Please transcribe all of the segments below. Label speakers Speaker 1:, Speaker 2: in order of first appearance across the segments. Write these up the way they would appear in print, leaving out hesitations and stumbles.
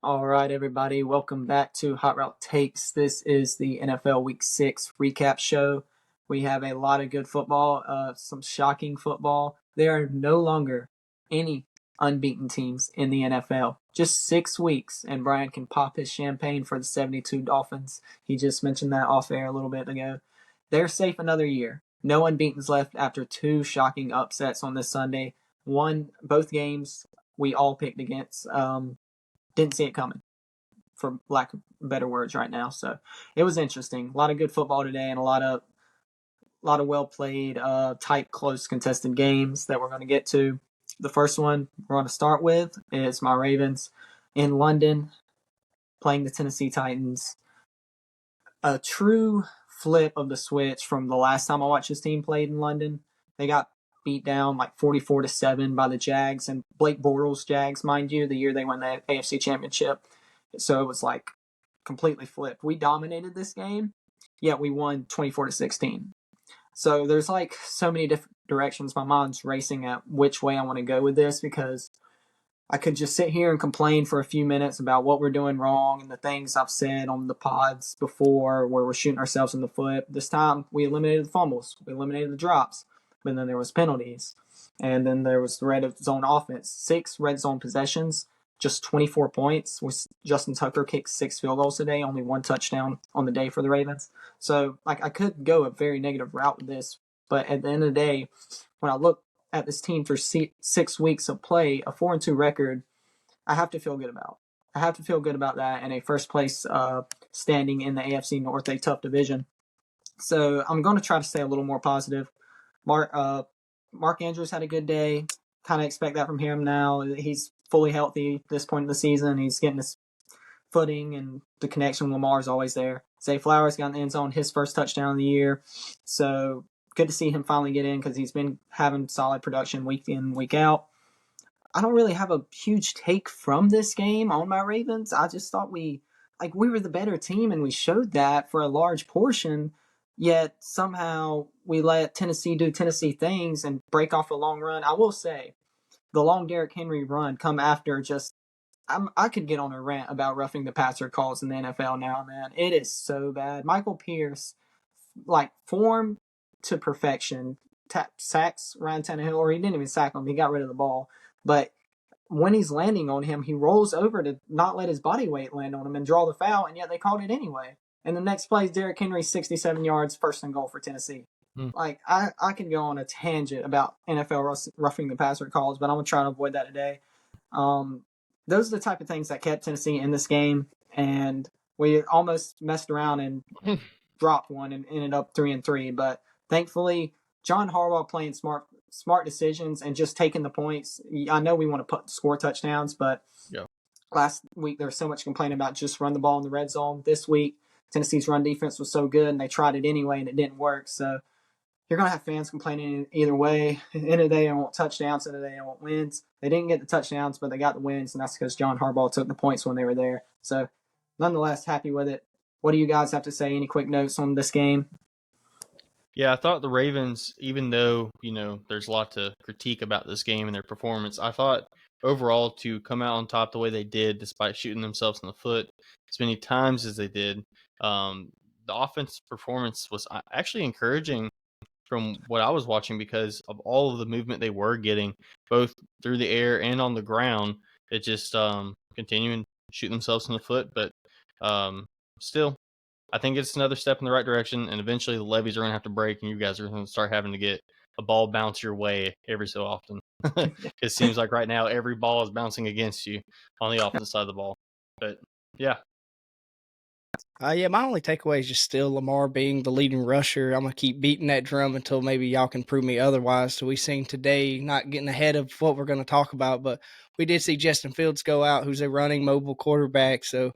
Speaker 1: All right, everybody, welcome back to Hot Route Takes. This is the NFL Week 6 recap show. We have a lot of good football, some shocking football. There are no longer any unbeaten teams in the NFL. Just 6 weeks, and Brian can pop his champagne for the 72 Dolphins. He just mentioned that off air a little bit ago. They're safe another year. No unbeatens left after 2 shocking upsets on this Sunday. Both games we all picked against. Didn't see it coming, for lack of better words, right now. So it was interesting. A lot of good football today, and a lot of well played, tight, close, contested games that we're going to get to. The first one we're going to start with is my Ravens in London playing the Tennessee Titans. A true flip of the switch from the last time I watched this team played in London. They got beat down like 44-7 by the Jags, and Blake Bortles Jags, mind you, the year they won the AFC Championship. So it was like completely flipped. We dominated this game, yet we won 24-16. So there's like so many different directions. My mind's racing at which way I want to go with this, because I could just sit here and complain for a few minutes about what we're doing wrong and the things I've said on the pods before where we're shooting ourselves in the foot. This time we eliminated the fumbles, we eliminated the drops, but then there was penalties. And then there was the red zone offense. 6 red zone possessions, just 24 points. Justin Tucker kicked 6 field goals today, only 1 touchdown on the day for the Ravens. So like I could go a very negative route with this, but at the end of the day, when I look at this team for 6 weeks of play, a 4-2 record, I have to feel good about. I have to feel good about that, and a first place standing in the AFC North, a tough division. So I'm going to try to stay a little more positive. Mark Andrews had a good day. Kind of expect that from him now. He's fully healthy at this point in the season. He's getting his footing, and the connection with Lamar is always there. Zay Flowers got in the end zone, his first touchdown of the year. So good to see him finally get in, because he's been having solid production week in, week out. I don't really have a huge take from this game on my Ravens. I just thought we were the better team, and we showed that for a large portion. Yet somehow we let Tennessee do Tennessee things and break off a long run. I will say, the long Derrick Henry run come after just I could get on a rant about roughing the passer calls in the NFL now, man. It is so bad. Michael Pierce, like, form to perfection, sacks Ryan Tannehill, or he didn't even sack him. He got rid of the ball. But when he's landing on him, he rolls over to not let his body weight land on him and draw the foul, and yet they called it anyway. And the next play is Derrick Henry, 67 yards, first and goal for Tennessee. Like, I can go on a tangent about NFL roughing the passer calls, but I'm going to try to avoid that today. Those are the type of things that kept Tennessee in this game, and we almost messed around and dropped one and ended up 3-3. But thankfully, John Harbaugh playing smart decisions and just taking the points. I know we want to score touchdowns, but last week there was so much complaining about just run the ball in the red zone. This week, Tennessee's run defense was so good, and they tried it anyway, and it didn't work. So you're going to have fans complaining either way. At the end of the day, I want touchdowns. At the end of the day, I want wins. They didn't get the touchdowns, but they got the wins, and that's because John Harbaugh took the points when they were there. So nonetheless, happy with it. What do you guys have to say? Any quick notes on this game?
Speaker 2: Yeah, I thought the Ravens, even though, there's a lot to critique about this game and their performance, I thought overall to come out on top the way they did, despite shooting themselves in the foot as many times as they did, the offense performance was actually encouraging from what I was watching, because of all of the movement they were getting, both through the air and on the ground. It just continuing to shoot themselves in the foot, but still, I think it's another step in the right direction, and eventually the levees are going to have to break, and you guys are going to start having to get a ball bounce your way every so often. It seems like right now every ball is bouncing against you on the offensive side of the ball. But yeah.
Speaker 3: My only takeaway is just still Lamar being the leading rusher. I'm going to keep beating that drum until maybe y'all can prove me otherwise. So we seen today, not getting ahead of what we're going to talk about, but we did see Justin Fields go out, who's a running mobile quarterback. So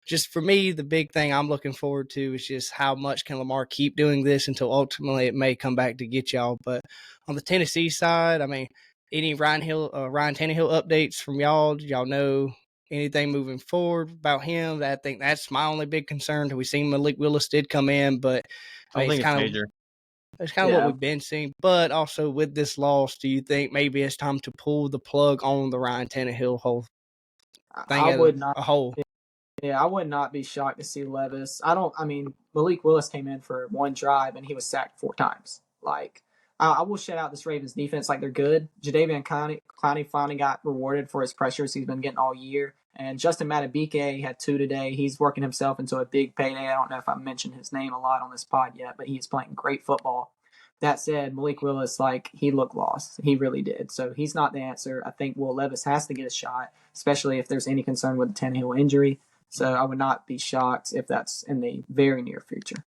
Speaker 3: just for me, the big thing I'm looking forward to is just how much can Lamar keep doing this until ultimately it may come back to get y'all. But on the Tennessee side, I mean, any Ryan Tannehill updates from y'all? Did y'all know anything moving forward about him? I think that's my only big concern. We seen Malik Willis did come in, but
Speaker 2: I think it's major.
Speaker 3: It's kind of what we've been seeing. But also with this loss, do you think maybe it's time to pull the plug on the Ryan Tannehill whole thing
Speaker 1: I
Speaker 3: as
Speaker 1: would not.
Speaker 3: a whole.
Speaker 1: Yeah, I would not be shocked to see Levis. I mean, Malik Willis came in for one drive and he was sacked 4 times. Like, I will shout out this Ravens defense. Like, they're good. Jadeveon Clowney finally got rewarded for his pressures he's been getting all year. And Justin Matabike had 2 today. He's working himself into a big payday. I don't know if I mentioned his name a lot on this pod yet, but he's playing great football. That said, Malik Willis, like, he looked lost. He really did. So he's not the answer. I think Will Levis has to get a shot, especially if there's any concern with the Tannehill injury. So I would not be shocked if that's in the very near future.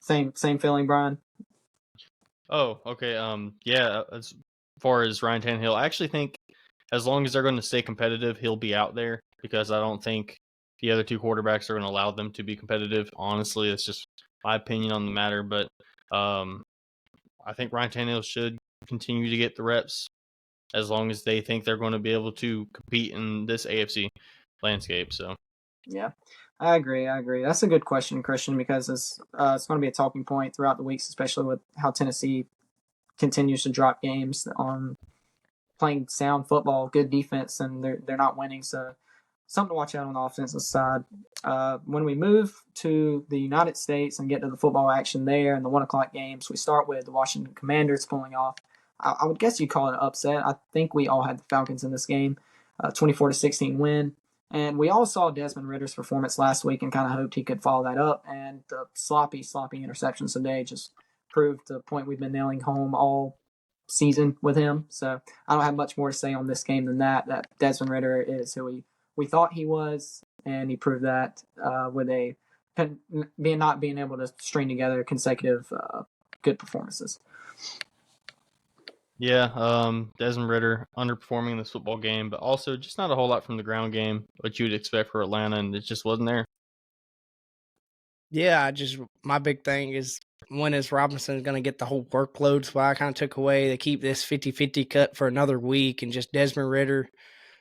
Speaker 1: Same feeling, Brian?
Speaker 2: Oh, okay. Yeah, as far as Ryan Tannehill, I actually think as long as they're going to stay competitive, he'll be out there because I don't think the other 2 quarterbacks are going to allow them to be competitive. Honestly, it's just my opinion on the matter. But I think Ryan Tannehill should continue to get the reps as long as they think they're going to be able to compete in this AFC landscape. So,
Speaker 1: yeah, I agree. That's a good question, Christian, because it's going to be a talking point throughout the weeks, especially with how Tennessee continues to drop games on playing sound football, good defense, and they're not winning. So something to watch out on the offensive side. When we move to the United States and get to the football action there and the 1:00 games, we start with the Washington Commanders pulling off. I would guess you call it an upset. I think we all had the Falcons in this game, 24-16 win. And we all saw Desmond Ritter's performance last week and kind of hoped he could follow that up. And the sloppy interceptions today just proved the point we've been nailing home all season with him. So I don't have much more to say on this game than that Desmond Ritter is who we thought he was, and he proved that with not being able to string together consecutive good performances.
Speaker 2: yeah, Desmond Ritter underperforming in this football game, but also just not a whole lot from the ground game, what you would expect for Atlanta, and it just wasn't there.
Speaker 3: Yeah, my big thing is when is Robinson going to get the whole workload? So I kind of took away to keep this 50-50 cut for another week, and just Desmond Ritter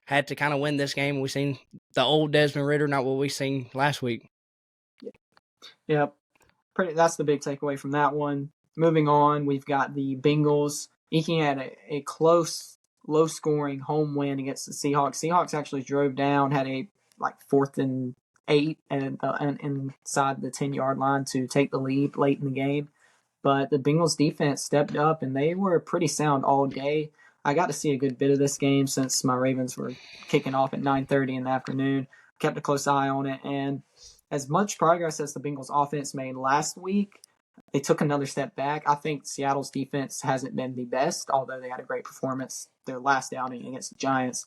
Speaker 3: had to kind of win this game. We seen the old Desmond Ritter, not what we seen last week.
Speaker 1: Yep. That's the big takeaway from that one. Moving on, we've got the Bengals eking at a close, low-scoring home win against the Seahawks. Seahawks actually drove down, had a 4th and 8 and inside the 10-yard line to take the lead late in the game. But the Bengals defense stepped up, and they were pretty sound all day. I got to see a good bit of this game since my Ravens were kicking off at 9:30 in the afternoon. Kept a close eye on it, and as much progress as the Bengals offense made last week, they took another step back. I think Seattle's defense hasn't been the best, although they had a great performance their last outing against the Giants.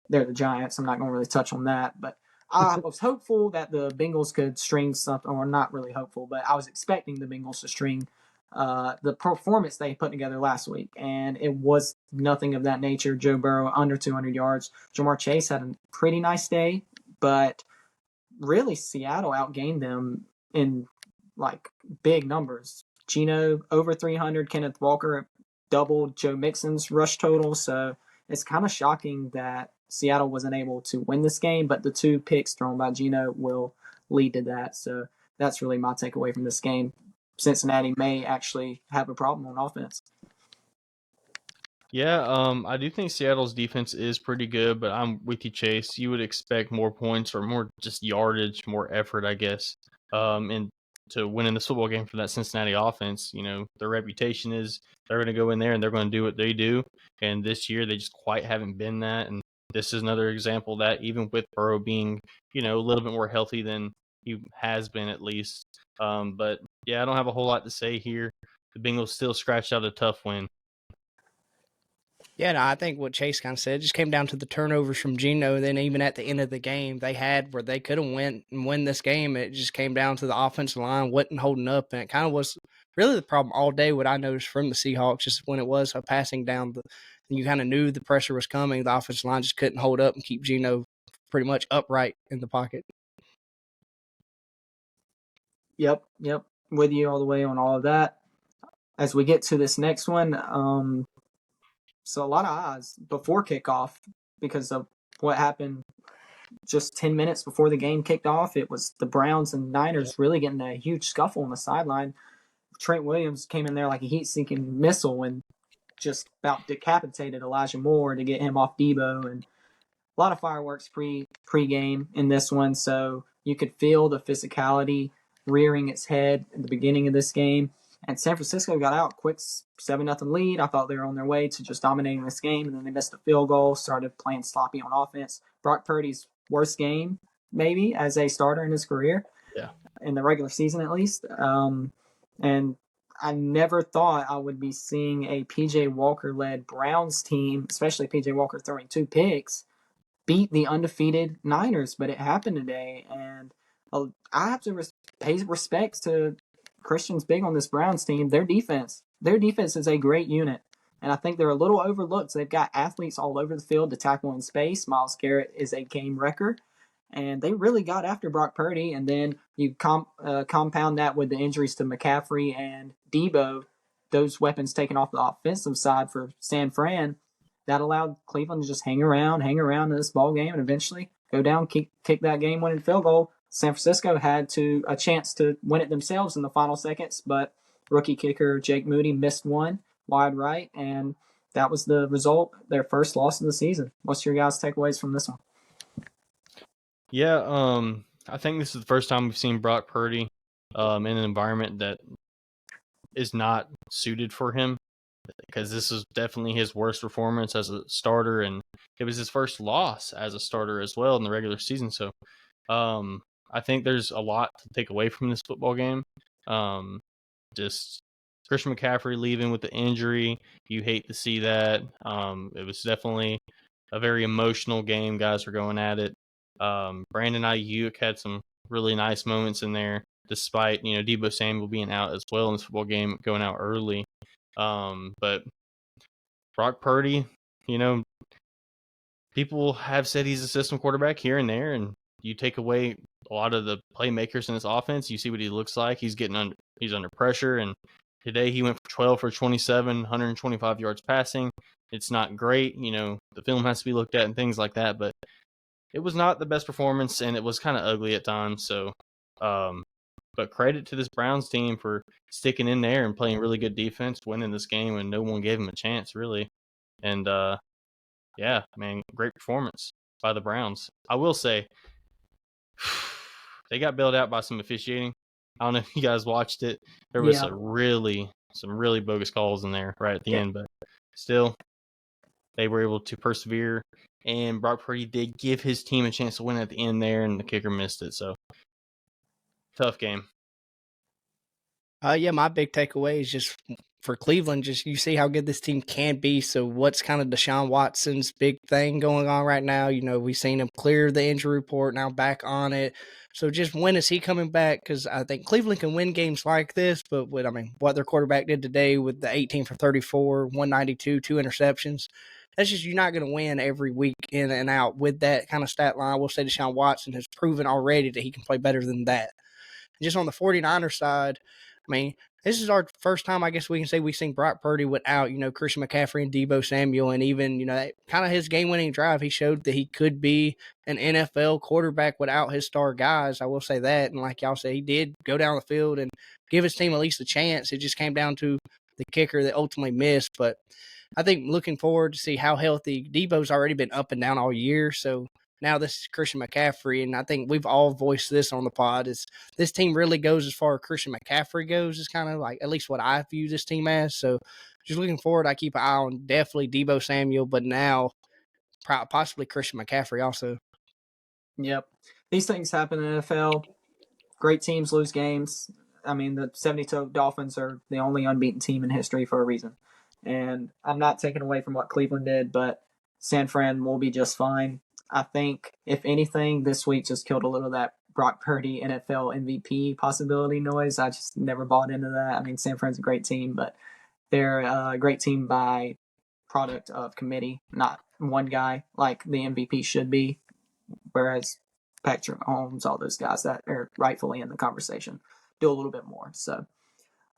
Speaker 1: They're the Giants. I'm not going to really touch on that, but I was hopeful that the Bengals could string something, or not really hopeful, but I was expecting the Bengals to string the performance they put together last week, and it was nothing of that nature. Joe Burrow under 200 yards. Jamar Chase had a pretty nice day, but really Seattle outgained them in big numbers. Geno over 300, Kenneth Walker doubled Joe Mixon's rush total, so it's kind of shocking that Seattle wasn't able to win this game, but the 2 picks thrown by Geno will lead to that. So that's really my takeaway from this game. Cincinnati may actually have a problem on offense.
Speaker 2: Yeah, I do think Seattle's defense is pretty good, but I'm with you, Chase. You would expect more points or more just yardage, more effort, I guess, and to win in this football game for that Cincinnati offense. You know, their reputation is they're going to go in there and they're going to do what they do. And this year, they just quite haven't been that. And this is another example that even with Burrow being, a little bit more healthy than he has been at least. But yeah, I don't have a whole lot to say here. The Bengals still scratched out a tough win.
Speaker 3: Yeah, no, I think what Chase kind of said just came down to the turnovers from Geno. And then even at the end of the game, they had where they could have went and win this game. It just came down to the offensive line wasn't holding up, and it kind of was really the problem all day. What I noticed from the Seahawks, just when it was a passing down, you kind of knew the pressure was coming. The offensive line just couldn't hold up and keep Geno pretty much upright in the pocket.
Speaker 1: Yep, with you all the way on all of that. As we get to this next one, so a lot of eyes before kickoff because of what happened just 10 minutes before the game kicked off. It was the Browns and Niners really getting a huge scuffle on the sideline. Trent Williams came in there like a heat-seeking missile and just about decapitated Elijah Moore to get him off Debo, and a lot of fireworks pre-game in this one, so you could feel the physicality rearing its head at the beginning of this game. And San Francisco got out quick, 7-0 lead. I thought they were on their way to just dominating this game, and then they missed a field goal, started playing sloppy on offense. Brock Purdy's worst game, maybe, as a starter in his career.
Speaker 2: Yeah.
Speaker 1: In the regular season, at least. And I never thought I would be seeing a P.J. Walker-led Browns team, especially P.J. Walker throwing 2 picks, beat the undefeated Niners, but it happened today. And I have to pay respects to Christian's big on this Browns team. Their defense is a great unit, and I think they're a little overlooked. They've got athletes all over the field to tackle in space. Myles Garrett is a game wrecker, and they really got after Brock Purdy. And then you compound that with the injuries to McCaffrey and Debo, those weapons taken off the offensive side for San Fran. That allowed Cleveland to just hang around in this ball game, and eventually go down, kick that game-winning field goal. San Francisco had a chance to win it themselves in the final seconds, but rookie kicker Jake Moody missed one wide right, and that was the result, their first loss of the season. What's your guys' takeaways from this one?
Speaker 2: Yeah, I think this is the first time we've seen Brock Purdy in an environment that is not suited for him, because this is definitely his worst performance as a starter, and it was his first loss as a starter as well in the regular season. So I think there's a lot to take away from this football game. Just Christian McCaffrey leaving with the injury, you hate to see that. It was definitely a very emotional game. Guys were going at it. Brandon Ayuk had some really nice moments in there, despite Debo Samuel being out as well in this football game, going out early. But Brock Purdy, people have said he's a system quarterback here and there, and you take away a lot of the playmakers in this offense, you see what he looks like. He's under pressure, and today he went for 12 for 27, 125 yards passing. It's not great, the film has to be looked at and things like that, but it was not the best performance, and it was kind of ugly at times. So, but credit to this Browns team for sticking in there and playing really good defense, winning this game when no one gave him a chance, really. And, yeah, man, great performance by the Browns. I will say, they got bailed out by some officiating. I don't know if you guys watched it. There was some really bogus calls in there right at the end, but still, they were able to persevere. And Brock Purdy did give his team a chance to win at the end there, and the kicker missed it. So, tough game.
Speaker 3: Yeah, my big takeaway is just for Cleveland, just you see how good this team can be. So what's kind of Deshaun Watson's big thing going on right now? We've seen him clear the injury report, now back on it. So just when is he coming back? Because I think Cleveland can win games like this, but what their quarterback did today with the 18 for 34, 192, 2 interceptions, that's just, you're not going to win every week in and out with that kind of stat line. I will say Deshaun Watson has proven already that he can play better than that. And just on the 49ers side, this is our first time, I guess we can say, we've seen Brock Purdy without, Christian McCaffrey and Debo Samuel. And even, kind of his game-winning drive, he showed that he could be an NFL quarterback without his star guys. I will say that. And like y'all say, he did go down the field and give his team at least a chance. It just came down to the kicker that ultimately missed. But I think looking forward to see how healthy Debo's already been up and down all year. So now this is Christian McCaffrey, and I think we've all voiced this on the pod, is this team really goes as far as Christian McCaffrey goes, is kind of like at least what I view this team as. So just looking forward, I keep an eye on definitely Debo Samuel, but now possibly Christian McCaffrey also.
Speaker 1: Yep. These things happen in the NFL. Great teams lose games. The 72 Dolphins are the only unbeaten team in history for a reason. And I'm not taking away from what Cleveland did, but San Fran will be just fine. I think, if anything, this week just killed a little of that Brock Purdy NFL MVP possibility noise. I just never bought into that. San Fran's a great team, but they're a great team by product of committee, not one guy like the MVP should be, whereas Patrick Mahomes, all those guys that are rightfully in the conversation, do a little bit more. So,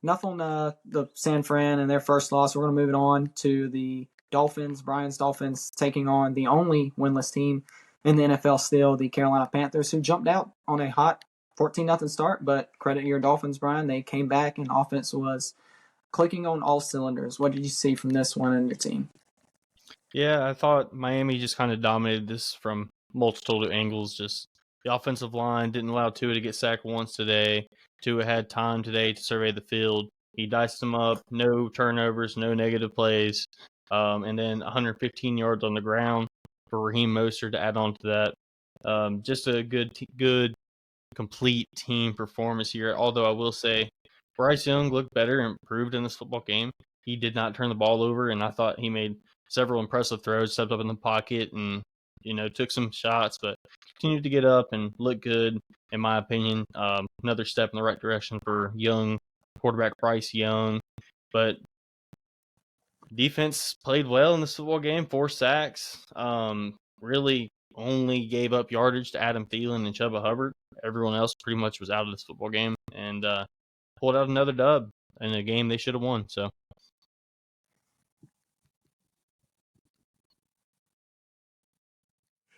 Speaker 1: enough on the San Fran and their first loss. We're going to move it on to the Dolphins, Brian's Dolphins, taking on the only winless team in the NFL still, the Carolina Panthers, who jumped out on a hot 14-0 start, but credit your Dolphins, Brian. They came back, and offense was clicking on all cylinders. What did you see from this one in your team?
Speaker 2: Yeah, I thought Miami just kind of dominated this from multiple angles. Just the offensive line didn't allow Tua to get sacked once today. Tua had time today to survey the field. He diced them up, no turnovers, no negative plays, and then 115 yards on the ground for Raheem Mostert to add on to that. Just a good, complete team performance here. Although I will say, Bryce Young looked better and improved in this football game. He did not turn the ball over, and I thought he made several impressive throws, stepped up in the pocket, and took some shots, but continued to get up and look good. In my opinion, another step in the right direction for young quarterback Bryce Young. But defense played well in this football game. 4 sacks. Really only gave up yardage to Adam Thielen and Chuba Hubbard. Everyone else pretty much was out of this football game and pulled out another dub in a game they should have won. So.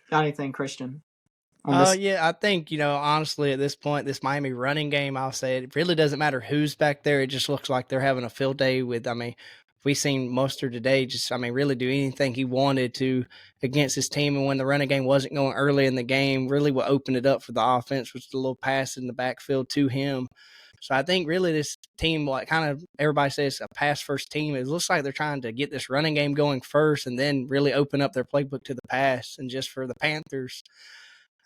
Speaker 1: Got anything, Christian?
Speaker 3: Yeah, I think, honestly, at this point, this Miami running game, I'll say it really doesn't matter who's back there. It just looks like they're having a field day with, we seen Mostert today just, really do anything he wanted to against his team. And when the running game wasn't going early in the game, really what opened it up for the offense was the little pass in the backfield to him. So I think really this team, like kind of everybody says, a pass-first team. It looks like they're trying to get this running game going first and then really open up their playbook to the pass. And just for the Panthers,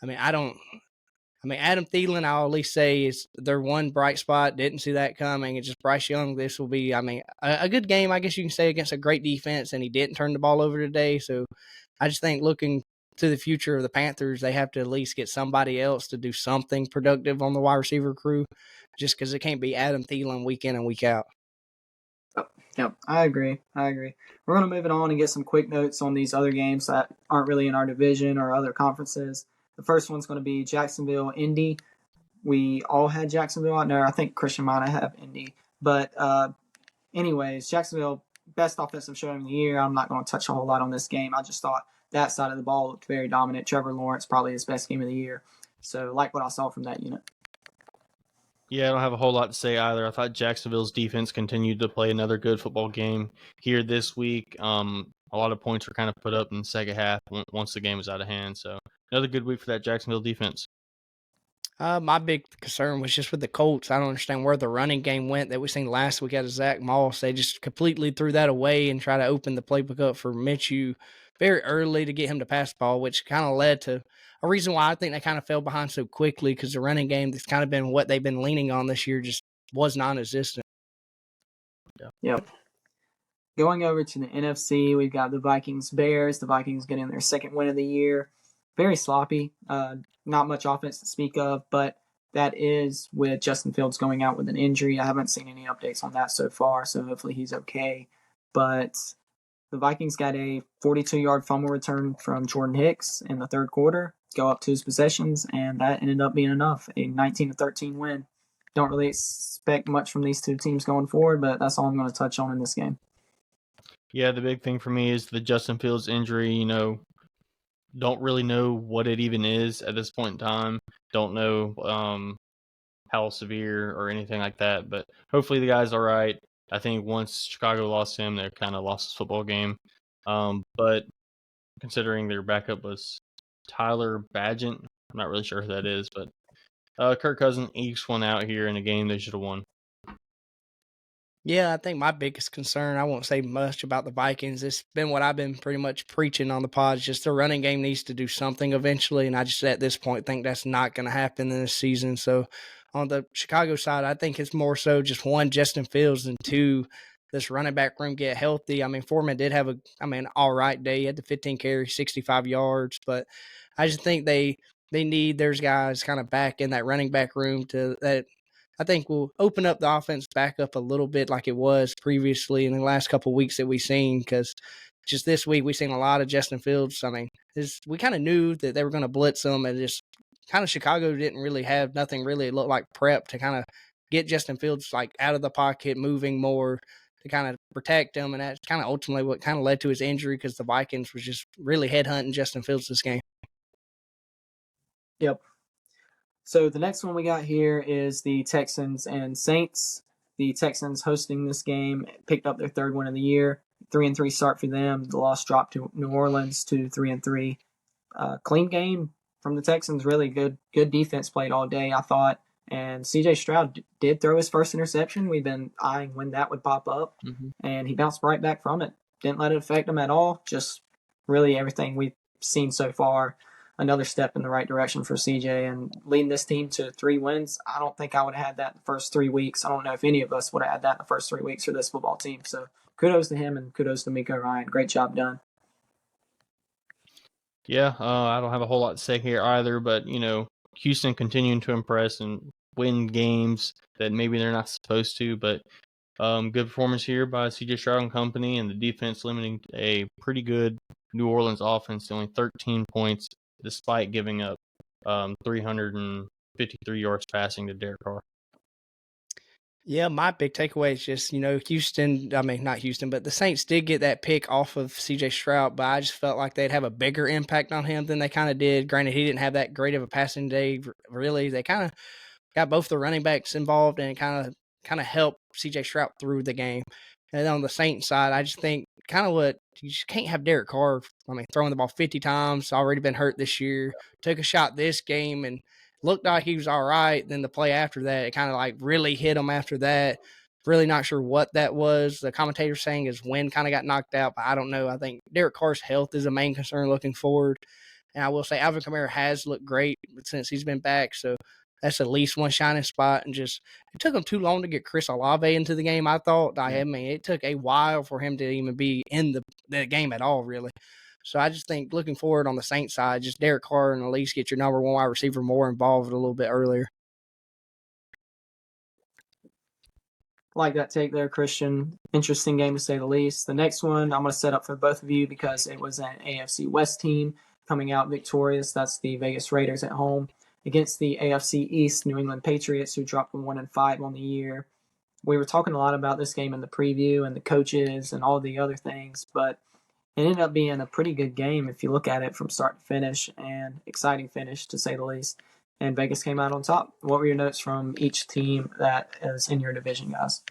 Speaker 3: Adam Thielen, I'll at least say, is their one bright spot. Didn't see that coming. It's just Bryce Young. This will be, a good game, I guess you can say, against a great defense, and he didn't turn the ball over today. So I just think looking to the future of the Panthers, they have to at least get somebody else to do something productive on the wide receiver crew, just because it can't be Adam Thielen week in and week out.
Speaker 1: Yep, I agree. We're going to move it on and get some quick notes on these other games that aren't really in our division or other conferences. The first one's going to be Jacksonville, Indy. We all had Jacksonville out there. I think Christian might have Indy. But anyways, Jacksonville, best offensive showing of the year. I'm not going to touch a whole lot on this game. I just thought that side of the ball looked very dominant. Trevor Lawrence, probably his best game of the year. So like what I saw from that unit.
Speaker 2: Yeah, I don't have a whole lot to say either. I thought Jacksonville's defense continued to play another good football game here this week. A lot of points were kind of put up in the second half once the game was out of hand. So another good week for that Jacksonville defense.
Speaker 3: My big concern was just with the Colts. I don't understand where the running game went that we seen last week out of Zach Moss. They just completely threw that away and tried to open the playbook up for Minshew very early to get him to pass the ball, which kind of led to a reason why I think they kind of fell behind so quickly, because the running game that's kind of been what they've been leaning on this year just was non-existent.
Speaker 1: Yep. Going over to the NFC, we've got the Vikings-Bears. The Vikings getting their second win of the year. Very sloppy. Not much offense to speak of, but that is with Justin Fields going out with an injury. I haven't seen any updates on that so far, so hopefully he's okay. But the Vikings got a 42-yard fumble return from Jordan Hicks in the third quarter, go up 2 possessions, and that ended up being enough, a 19-13 win. Don't really expect much from these two teams going forward, but that's all I'm going to touch on in this game.
Speaker 2: Yeah, the big thing for me is the Justin Fields injury. Don't really know what it even is at this point in time. Don't know how severe or anything like that, but hopefully the guy's all right. I think once Chicago lost him, they kind of lost this football game. But considering their backup was Tyler Bagent, I'm not really sure who that is, but Kirk Cousins ekes one out here in a game they should have won.
Speaker 3: Yeah, I think my biggest concern, I won't say much about the Vikings. It's been what I've been pretty much preaching on the pod. Just the running game needs to do something eventually. And I just, at this point, think that's not going to happen in this season. So on the Chicago side, I think it's more so just one, Justin Fields, and two, this running back room get healthy. Foreman did have all right day. He had the 15 carries, 65 yards. But I just think they need those guys kind of back in that running back room that I think will open up the offense back up a little bit like it was previously in the last couple of weeks that we've seen, because just this week we've seen a lot of Justin Fields. We kind of knew that they were going to blitz them, and just kind of Chicago didn't really have nothing really look like prep to kind of get Justin Fields like out of the pocket, moving more to kind of protect him, and that's kind of ultimately what kind of led to his injury, because the Vikings was just really headhunting Justin Fields this game.
Speaker 1: Yep. So the next one we got here is the Texans and Saints. The Texans hosting this game picked up their third win of the year. 3-3 start for them. The loss dropped to New Orleans to 3-3. Clean game from the Texans. Really good defense played all day, I thought. And C.J. Stroud did throw his first interception. We've been eyeing when that would pop up, and he bounced right back from it. Didn't let it affect him at all. Just really everything we've seen so far. Another step in the right direction for CJ, and leading this team to 3 wins. I don't think I would have had that in the first 3 weeks. I don't know if any of us would have had that in the first 3 weeks for this football team. So kudos to him and kudos to Miko Ryan. Great job done.
Speaker 2: Yeah, I don't have a whole lot to say here either, but, Houston continuing to impress and win games that maybe they're not supposed to, but good performance here by C.J. Stroud and company, and the defense limiting a pretty good New Orleans offense to only 13 points despite giving up 353 yards passing to Derek Carr.
Speaker 3: Yeah, my big takeaway is just, not Houston, but the Saints did get that pick off of C.J. Stroud, but I just felt like they'd have a bigger impact on him than they kind of did. Granted, he didn't have that great of a passing day, really. They kind of got both the running backs involved and kind of helped C.J. Stroud through the game. And on the Saints side, I just think you just can't have Derek Carr, throwing the ball 50 times, already been hurt this year, took a shot this game and looked like he was all right. Then the play after that, it kind of really hit him after that. Really not sure what that was. The commentator saying his wind kind of got knocked out, but I don't know. I think Derek Carr's health is a main concern looking forward. And I will say Alvin Kamara has looked great since he's been back. So that's at least one shining spot. And just, it took him too long to get Chris Olave into the game, I thought. It took a while for him to even be in the game at all, really. So I just think looking forward on the Saints side, just Derek Carr and at least get your number one wide receiver more involved a little bit earlier.
Speaker 1: Like that take there, Christian. Interesting game to say the least. The next one I'm going to set up for both of you because it was an AFC West team coming out victorious. That's the Vegas Raiders at home against the AFC East New England Patriots, who dropped 1-5 on the year. We were talking a lot about this game in the preview and the coaches and all the other things, but it ended up being a pretty good game if you look at it from start to finish, and exciting finish to say the least. And Vegas came out on top. What were your notes from each team that is in your division, guys?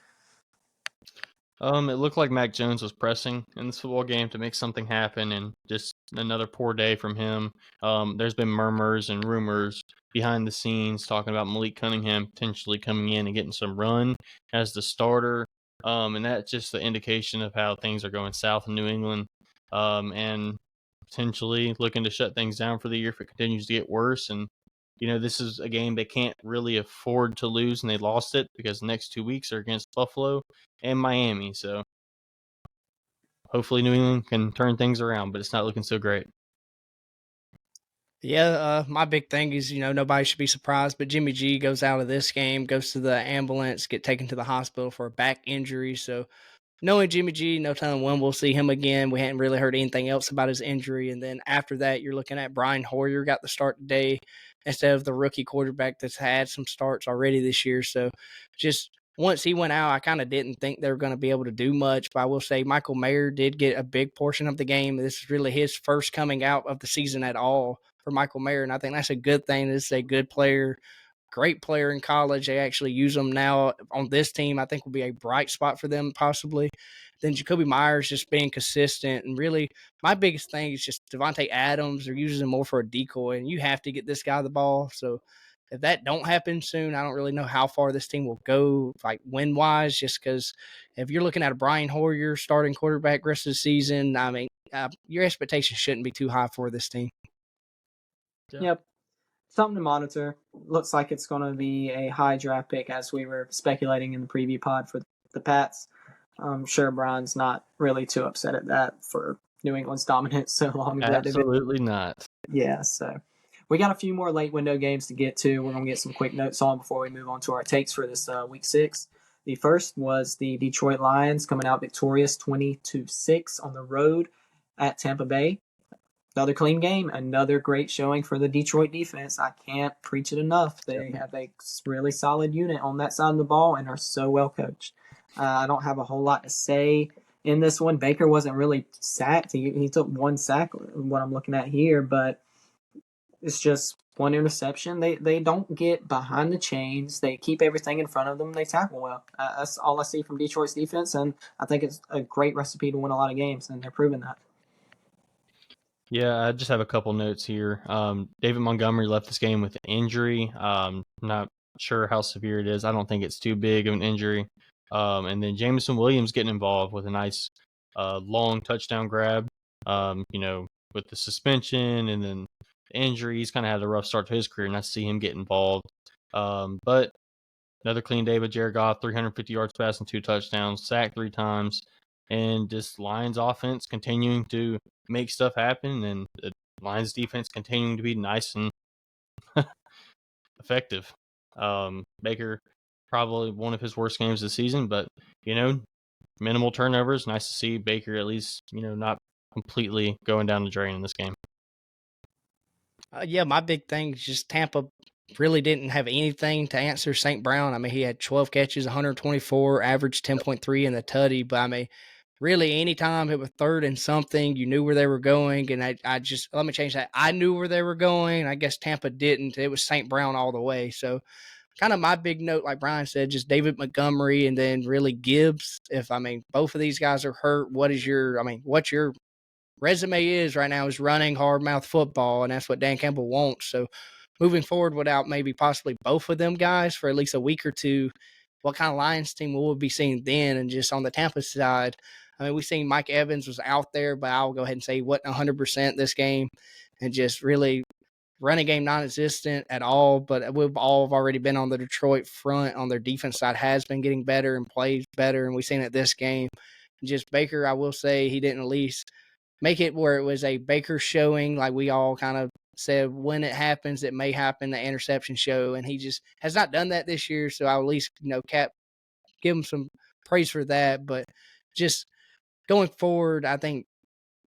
Speaker 2: It looked like Mac Jones was pressing in this football game to make something happen, and just another poor day from him. There's been murmurs and rumors behind the scenes talking about Malik Cunningham potentially coming in and getting some run as the starter. And that's just the indication of how things are going south in New England. And potentially looking to shut things down for the year if it continues to get worse. And, this is a game they can't really afford to lose, and they lost it because the next 2 weeks are against Buffalo and Miami. So hopefully New England can turn things around, but it's not looking so great.
Speaker 3: Yeah, my big thing is, nobody should be surprised, but Jimmy G goes out of this game, goes to the ambulance, get taken to the hospital for a back injury. So knowing Jimmy G, no telling when we'll see him again. We hadn't really heard anything else about his injury. And then after that, you're looking at Brian Hoyer got the start today instead of the rookie quarterback that's had some starts already this year. So just once he went out, I kind of didn't think they were going to be able to do much. But I will say Michael Mayer did get a big portion of the game. This is really his first coming out of the season at all for Michael Mayer. And I think that's a good thing. This is a good player. Great player in college. They actually use him now on this team. I think will be a bright spot for them possibly. Then Jacoby Myers just being consistent. And really, my biggest thing is just Devontae Adams. They're using him more for a decoy, and you have to get this guy the ball. So if that don't happen soon, I don't really know how far this team will go, win-wise, just because if you're looking at a Brian Hoyer starting quarterback rest of the season, your expectations shouldn't be too high for this team.
Speaker 1: Yep. Something to monitor. Looks like it's going to be a high draft pick, as we were speculating in the preview pod for the Pats. I'm sure Brian's not really too upset at that for New England's dominance so long.
Speaker 2: Absolutely not.
Speaker 1: Yeah, so we got a few more late window games to get to. We're going to get some quick notes on before we move on to our takes for this Week 6. The first was the Detroit Lions coming out victorious 20-6 on the road at Tampa Bay. Another clean game, another great showing for the Detroit defense. I can't preach it enough. They have a really solid unit on that side of the ball and are so well coached. I don't have a whole lot to say in this one. Baker wasn't really sacked. He took one sack, what I'm looking at here, but It's just one interception. They don't get behind the chains. They keep everything in front of them. They tackle well. That's all I see from Detroit's defense, and I think it's a great recipe to win a lot of games, and they're proving that.
Speaker 2: Yeah, I just have a couple notes here. David Montgomery left this game with an injury. Not sure how severe it is. I don't think it's too big of an injury. And then Jameson Williams getting involved with a nice long touchdown grab. With the suspension and then the injury, he's kind of had a rough start to his career, and I see him get involved. But another clean day with Jared Goff, 350 yards passing, 2 touchdowns, sacked 3 times, and just Lions offense continuing to make stuff happen, and the Lions defense continuing to be nice and effective. Baker, probably one of his worst games this season, but, minimal turnovers. Nice to see Baker at least, not completely going down the drain in this game.
Speaker 3: Yeah, my big thing is just Tampa really didn't have anything to answer St. Brown. I mean, he had 12 catches, 124, averaged 10.3 in the tutty. But, I mean, really anytime it was third and something, you knew where they were going. And I just, let me change that. I knew where they were going. I guess Tampa didn't. It was St. Brown all the way. So, kind of my big note, like Brian said, just David Montgomery and then really Gibbs. Both of these guys are hurt, what's your resume is right now is running hard mouth football, and that's what Dan Campbell wants. So moving forward without maybe possibly both of them guys for at least a week or two, what kind of Lions team will we be seeing then? And just on the Tampa side, we've seen Mike Evans was out there, but I'll go ahead and say he wasn't 100% this game, and just really running game non-existent at all. But we've all already been on the Detroit front on their defense side has been getting better and plays better, and we've seen it this game. Just Baker, I will say he didn't at least make it where it was a Baker showing, like we all kind of said when it happens, it may happen, the interception show, and he just has not done that this year. So I'll at least, give him some praise for that. But just going forward, I think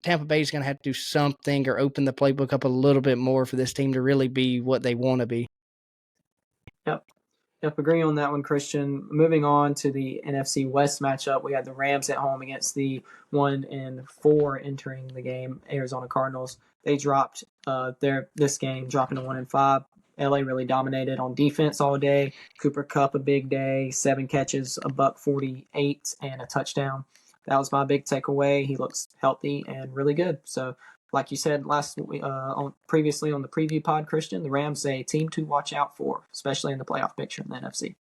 Speaker 3: Tampa Bay is going to have to do something or open the playbook up a little bit more for this team to really be what they want to be.
Speaker 1: Yep, agree on that one, Christian. Moving on to the NFC West matchup, we had the Rams at home against the 1-4 entering the game, Arizona Cardinals. They dropped this game, dropping to 1-5. LA really dominated on defense all day. Cooper Kupp, a big day, 7 catches, $148, and a touchdown. That was my big takeaway. He looks healthy and really good. So, like you said previously on the preview pod, Christian, the Rams a team to watch out for, especially in the playoff picture in the NFC.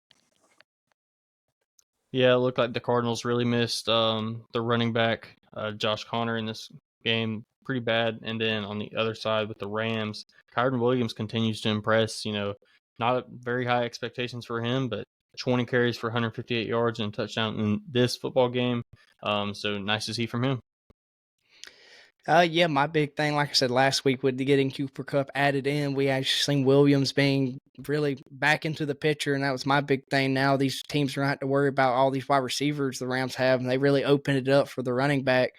Speaker 2: Yeah, it looked like the Cardinals really missed the running back, Josh Connor, in this game pretty bad. And then on the other side with the Rams, Kyren Williams continues to impress. Not very high expectations for him, but 20 carries for 158 yards and a touchdown in this football game. So nice to see from him.
Speaker 3: Yeah, my big thing, like I said last week, with getting Cooper Kupp added in, we actually seen Williams being really back into the picture, and that was my big thing. Now these teams don't have to worry about all these wide receivers the Rams have, and they really opened it up for the running back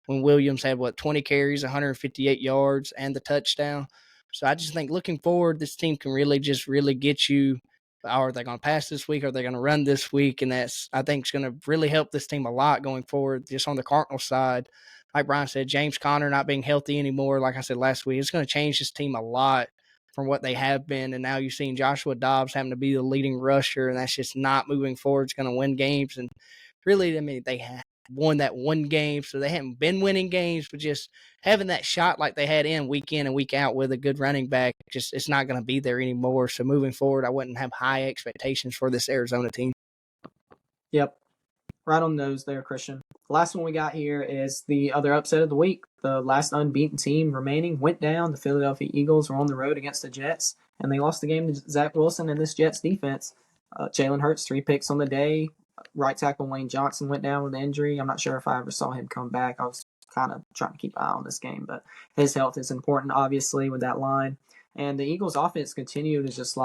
Speaker 3: when Williams had, 20 carries, 158 yards, and the touchdown. So I just think looking forward, this team can really get you. Are they going to pass this week? Are they going to run this week? And that's, I think, is going to really help this team a lot going forward, just on the Cardinals side. Like Brian said, James Conner not being healthy anymore, like I said last week, it's going to change this team a lot from what they have been. And now you've seen Joshua Dobbs having to be the leading rusher, and that's just not moving forward. It's going to win games. And really, they have won that one game, so they haven't been winning games, but just having that shot like they had in and week out with a good running back, just it's not going to be there anymore. So moving forward, I wouldn't have high expectations for this Arizona team.
Speaker 1: Yep. Right on those there, Christian. The last one we got here is the other upset of the week. The last unbeaten team remaining went down. The Philadelphia Eagles were on the road against the Jets, and they lost the game to Zach Wilson and this Jets defense. Jalen Hurts, 3 picks on the day. Right tackle Lane Johnson went down with an injury. I'm not sure if I ever saw him come back. I was kind of trying to keep an eye on this game, but his health is important, obviously, with that line. And the Eagles' offense continued to just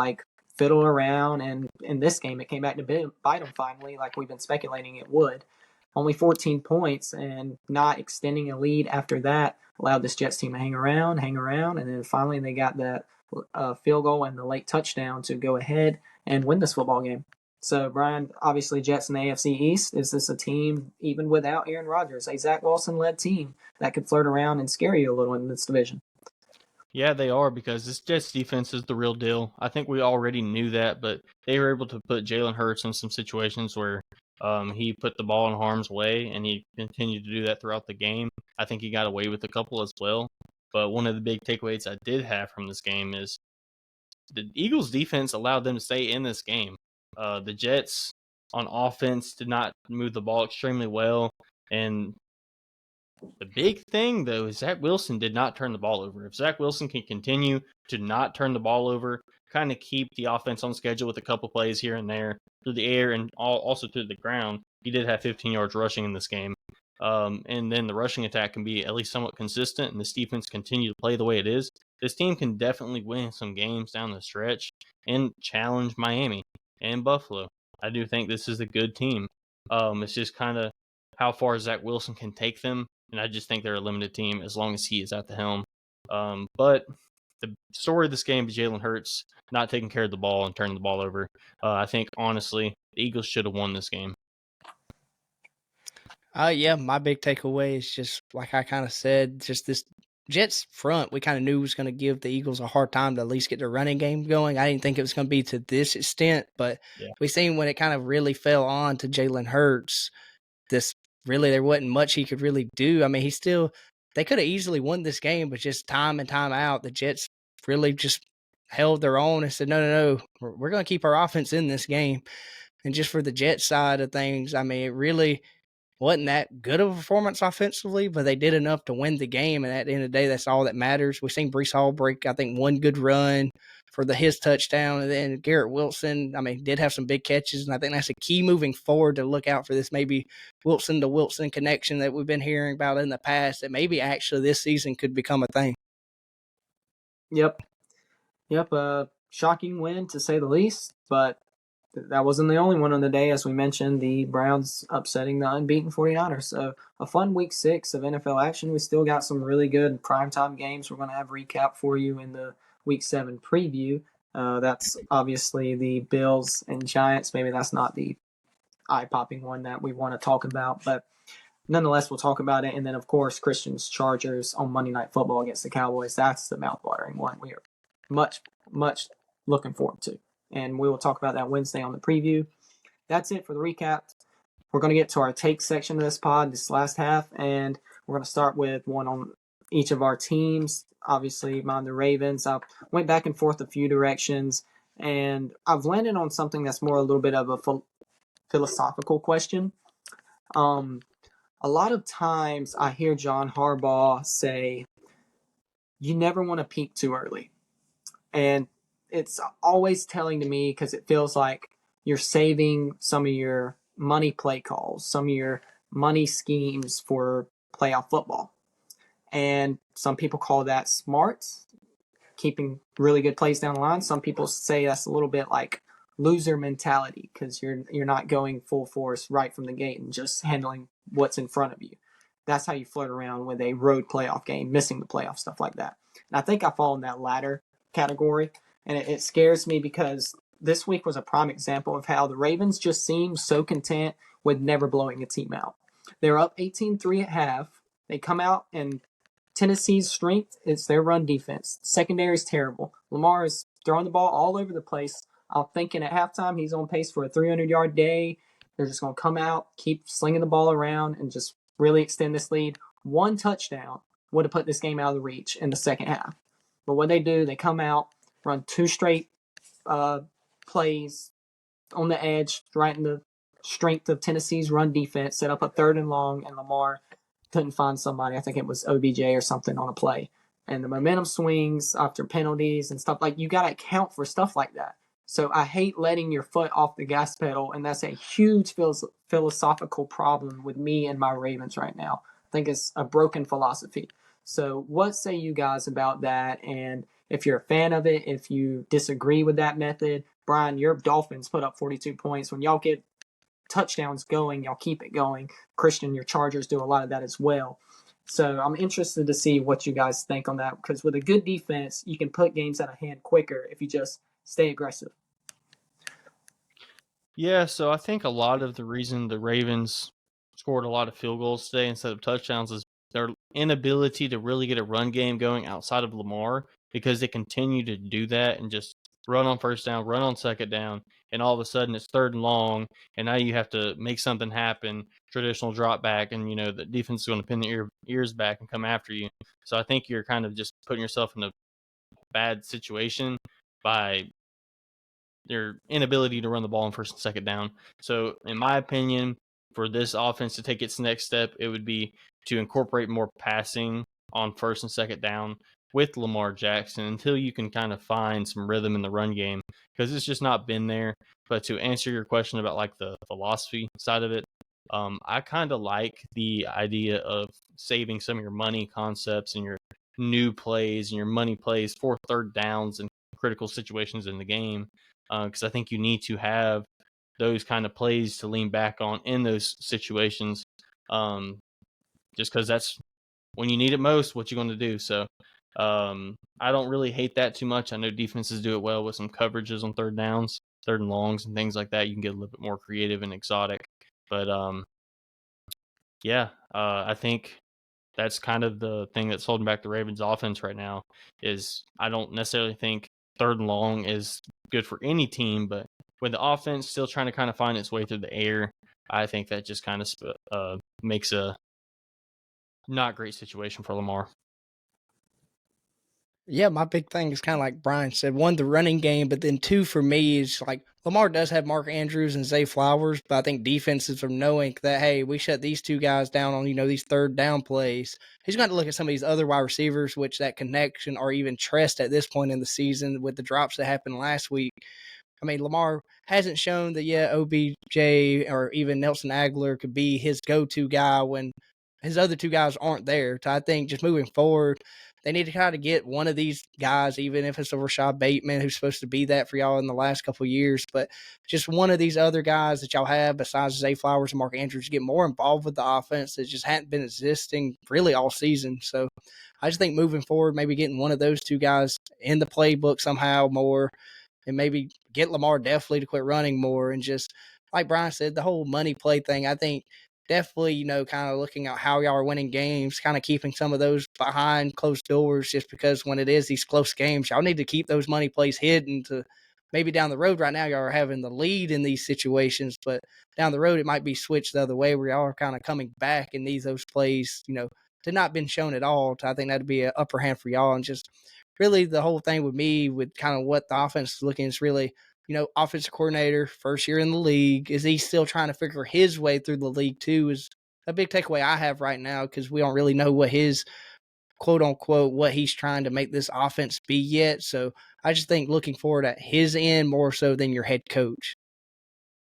Speaker 1: fiddle around, and in this game it came back to bite them finally, like we've been speculating it would. Only 14 points, and not extending a lead after that allowed this Jets team to hang around, and then finally they got that field goal and the late touchdown to go ahead and win this football game. So, Brian, obviously Jets in the AFC East, is this a team, even without Aaron Rodgers, a Zach Wilson-led team that could flirt around and scare you a little in this division?
Speaker 2: Yeah, they are, because this Jets defense is the real deal. I think we already knew that, but they were able to put Jalen Hurts in some situations where he put the ball in harm's way, and he continued to do that throughout the game. I think he got away with a couple as well. But one of the big takeaways I did have from this game is the Eagles' defense allowed them to stay in this game. The Jets on offense did not move the ball extremely well, and the big thing, though, is Zach Wilson did not turn the ball over. If Zach Wilson can continue to not turn the ball over, kind of keep the offense on schedule with a couple plays here and there through the air and also through the ground, he did have 15 yards rushing in this game. And then the rushing attack can be at least somewhat consistent, and this defense continue to play the way it is. This team can definitely win some games down the stretch and challenge Miami and Buffalo. I do think this is a good team. It's just kind of how far Zach Wilson can take them, and I just think they're a limited team as long as he is at the helm. But the story of this game is Jalen Hurts not taking care of the ball and turning the ball over. I think, honestly, the Eagles should have won this game.
Speaker 3: Yeah, my big takeaway is just like I kind of said, just this Jets front, we kind of knew was going to give the Eagles a hard time to at least get their running game going. I didn't think it was going to be to this extent, but we seen when it kind of really fell on to Jalen Hurts, there wasn't much he could really do. I mean, they could have easily won this game, but just time and time out, the Jets really just held their own and said, no, we're going to keep our offense in this game. And just for the Jets side of things, I mean, it really wasn't that good of a performance offensively, but they did enough to win the game. And at the end of the day, that's all that matters. We've seen Breece Hall break, I think, one good run for his touchdown. And then Garrett Wilson, I mean, did have some big catches. And I think that's a key moving forward to look out for this maybe Wilson to Wilson connection that we've been hearing about in the past, that maybe actually this season could become a thing.
Speaker 1: Yep. Shocking win to say the least, but that wasn't the only one on the day. As we mentioned, the Browns upsetting the unbeaten 49ers. So a fun week 6 of NFL action. We still got some really good primetime games. We're going to have recap for you in the week 7 preview. That's obviously the Bills and Giants. Maybe that's not the eye-popping one that we want to talk about, but nonetheless, we'll talk about it. And then, of course, Christian's Chargers on Monday Night Football against the Cowboys. That's the mouth-watering one we are much, much looking forward to. And we will talk about that Wednesday on the preview. That's it for the recap. We're going to get to our take section of this pod, this last half, and we're going to start with one on each of our teams. Obviously, mine, the Ravens. I went back and forth a few directions, and I've landed on something that's more a little bit of a philosophical question. A lot of times I hear John Harbaugh say, you never want to peak too early. And it's always telling to me because it feels like you're saving some of your money play calls, some of your money schemes for playoff football. And some people call that smart, keeping really good plays down the line. Some people say that's a little bit like loser mentality because you're not going full force right from the gate and just handling what's in front of you. That's how you flirt around with a road playoff game, missing the playoff, stuff like that. And I think I fall in that latter category. And it scares me because this week was a prime example of how the Ravens just seem so content with never blowing a team out. They're up 18-3 at half. They come out, and Tennessee's strength is their run defense. Secondary is terrible. Lamar is throwing the ball all over the place. I'm thinking at halftime he's on pace for a 300-yard day. They're just going to come out, keep slinging the ball around, and just really extend this lead. One touchdown would have put this game out of the reach in the second half. But what they do, they come out, run 2 straight plays on the edge, right in the strength of Tennessee's run defense, set up a 3rd and long, and Lamar couldn't find somebody. I think it was OBJ or something on a play. And the momentum swings after penalties and stuff. Like, you got to account for stuff like that. So I hate letting your foot off the gas pedal, and that's a huge philosophical problem with me and my Ravens right now. I think it's a broken philosophy. So what say you guys about that? And if you're a fan of it, if you disagree with that method, Brian, your Dolphins put up 42 points. When y'all get touchdowns going, y'all keep it going. Christian, your Chargers do a lot of that as well. So I'm interested to see what you guys think on that, because with a good defense, you can put games out of hand quicker if you just stay aggressive.
Speaker 2: Yeah, so I think a lot of the reason the Ravens scored a lot of field goals today instead of touchdowns is their inability to really get a run game going outside of Lamar because they continue to do that and just run on first down, run on second down, and all of a sudden it's third and long, and now you have to make something happen, traditional drop back, and the defense is going to pin their ears back and come after you. So I think you're kind of just putting yourself in a bad situation by their inability to run the ball on first and second down. So in my opinion, for this offense to take its next step, it would be to incorporate more passing on first and second down with Lamar Jackson until you can kind of find some rhythm in the run game, because it's just not been there. But to answer your question about like the philosophy side of it, I kind of like the idea of saving some of your money concepts and your new plays and your money plays for third downs and critical situations in the game, because I think you need to have those kind of plays to lean back on in those situations, just because that's when you need it most, what you're going to do. So I don't really hate that too much. I know defenses do it well with some coverages on third downs, third and longs, and things like that. You can get a little bit more creative and exotic. But I think that's kind of the thing that's holding back the Ravens offense right now. Is I don't necessarily think third and long is good for any team, but with the offense still trying to kind of find its way through the air, I think that just kind of makes a not great situation for Lamar.
Speaker 3: Yeah, my big thing is kind of like Brian said. One, the running game, but then two, for me, is like Lamar does have Mark Andrews and Zay Flowers, but I think defenses are knowing that, hey, we shut these two guys down on, these third down plays. He's going to look at some of these other wide receivers, which that connection or even trust at this point in the season with the drops that happened last week. I mean, Lamar hasn't shown that, OBJ or even Nelson Aguilar could be his go-to guy when his other two guys aren't there. So I think just moving forward, they need to try to get one of these guys, even if it's a Rashad Bateman, who's supposed to be that for y'all in the last couple of years, but just one of these other guys that y'all have besides Zay Flowers and Mark Andrews get more involved with the offense that just hadn't been existing really all season. So I just think moving forward, maybe getting one of those two guys in the playbook somehow more, and maybe get Lamar definitely to quit running more. And just like Brian said, the whole money play thing, I think definitely, kind of looking at how y'all are winning games, kind of keeping some of those behind closed doors, just because when it is these close games, y'all need to keep those money plays hidden to maybe down the road. Right now, y'all are having the lead in these situations, but down the road, it might be switched the other way where y'all are kind of coming back and need those plays, to not been shown at all. So I think that'd be an upper hand for y'all. And just really the whole thing with me with kind of what the offense is looking is really, offensive coordinator, first year in the league. Is he still trying to figure his way through the league too? Is a big takeaway I have right now, because we don't really know what his quote unquote, what he's trying to make this offense be yet. So I just think looking forward at his end more so than your head coach.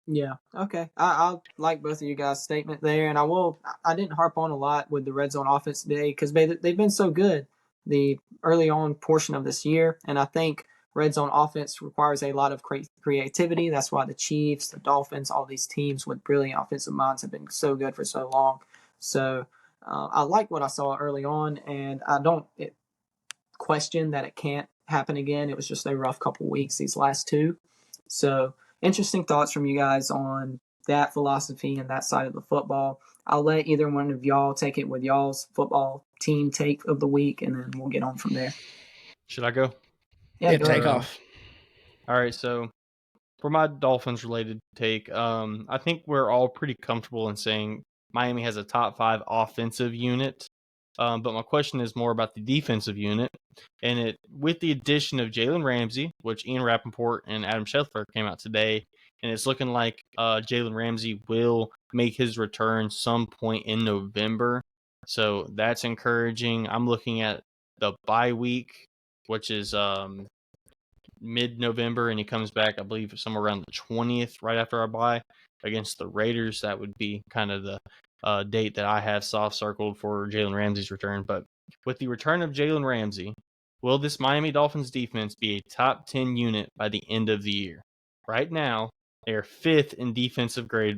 Speaker 1: Yeah. Okay. I like both of you guys' statement there, and I didn't harp on a lot with the red zone offense today because they've been so good the early on portion of this year, and I think red zone offense requires a lot of creativity. That's why the Chiefs, the Dolphins, all these teams with brilliant offensive minds have been so good for so long. So I like what I saw early on, and I don't question that it can't happen again. It was just a rough couple weeks, these last two. So interesting thoughts from you guys on that philosophy and that side of the football. I'll let either one of y'all take it with y'all's football team take of the week, and then we'll get on from there.
Speaker 2: Should I go?
Speaker 3: Yeah, take off.
Speaker 2: All right, so for my Dolphins related take, I think we're all pretty comfortable in saying Miami has a top 5 offensive unit. But my question is more about the defensive unit. And with the addition of Jalen Ramsey, which Ian Rappaport and Adam Schefter came out today, and it's looking like Jalen Ramsey will make his return some point in November. So that's encouraging. I'm looking at the bye week, which is mid-November, and he comes back, I believe, somewhere around the 20th, right after our bye, against the Raiders. That would be kind of the date that I have soft circled for Jalen Ramsey's return. But with the return of Jalen Ramsey, will this Miami Dolphins defense be a top 10 unit by the end of the year? Right now, they are 5th in defensive grade,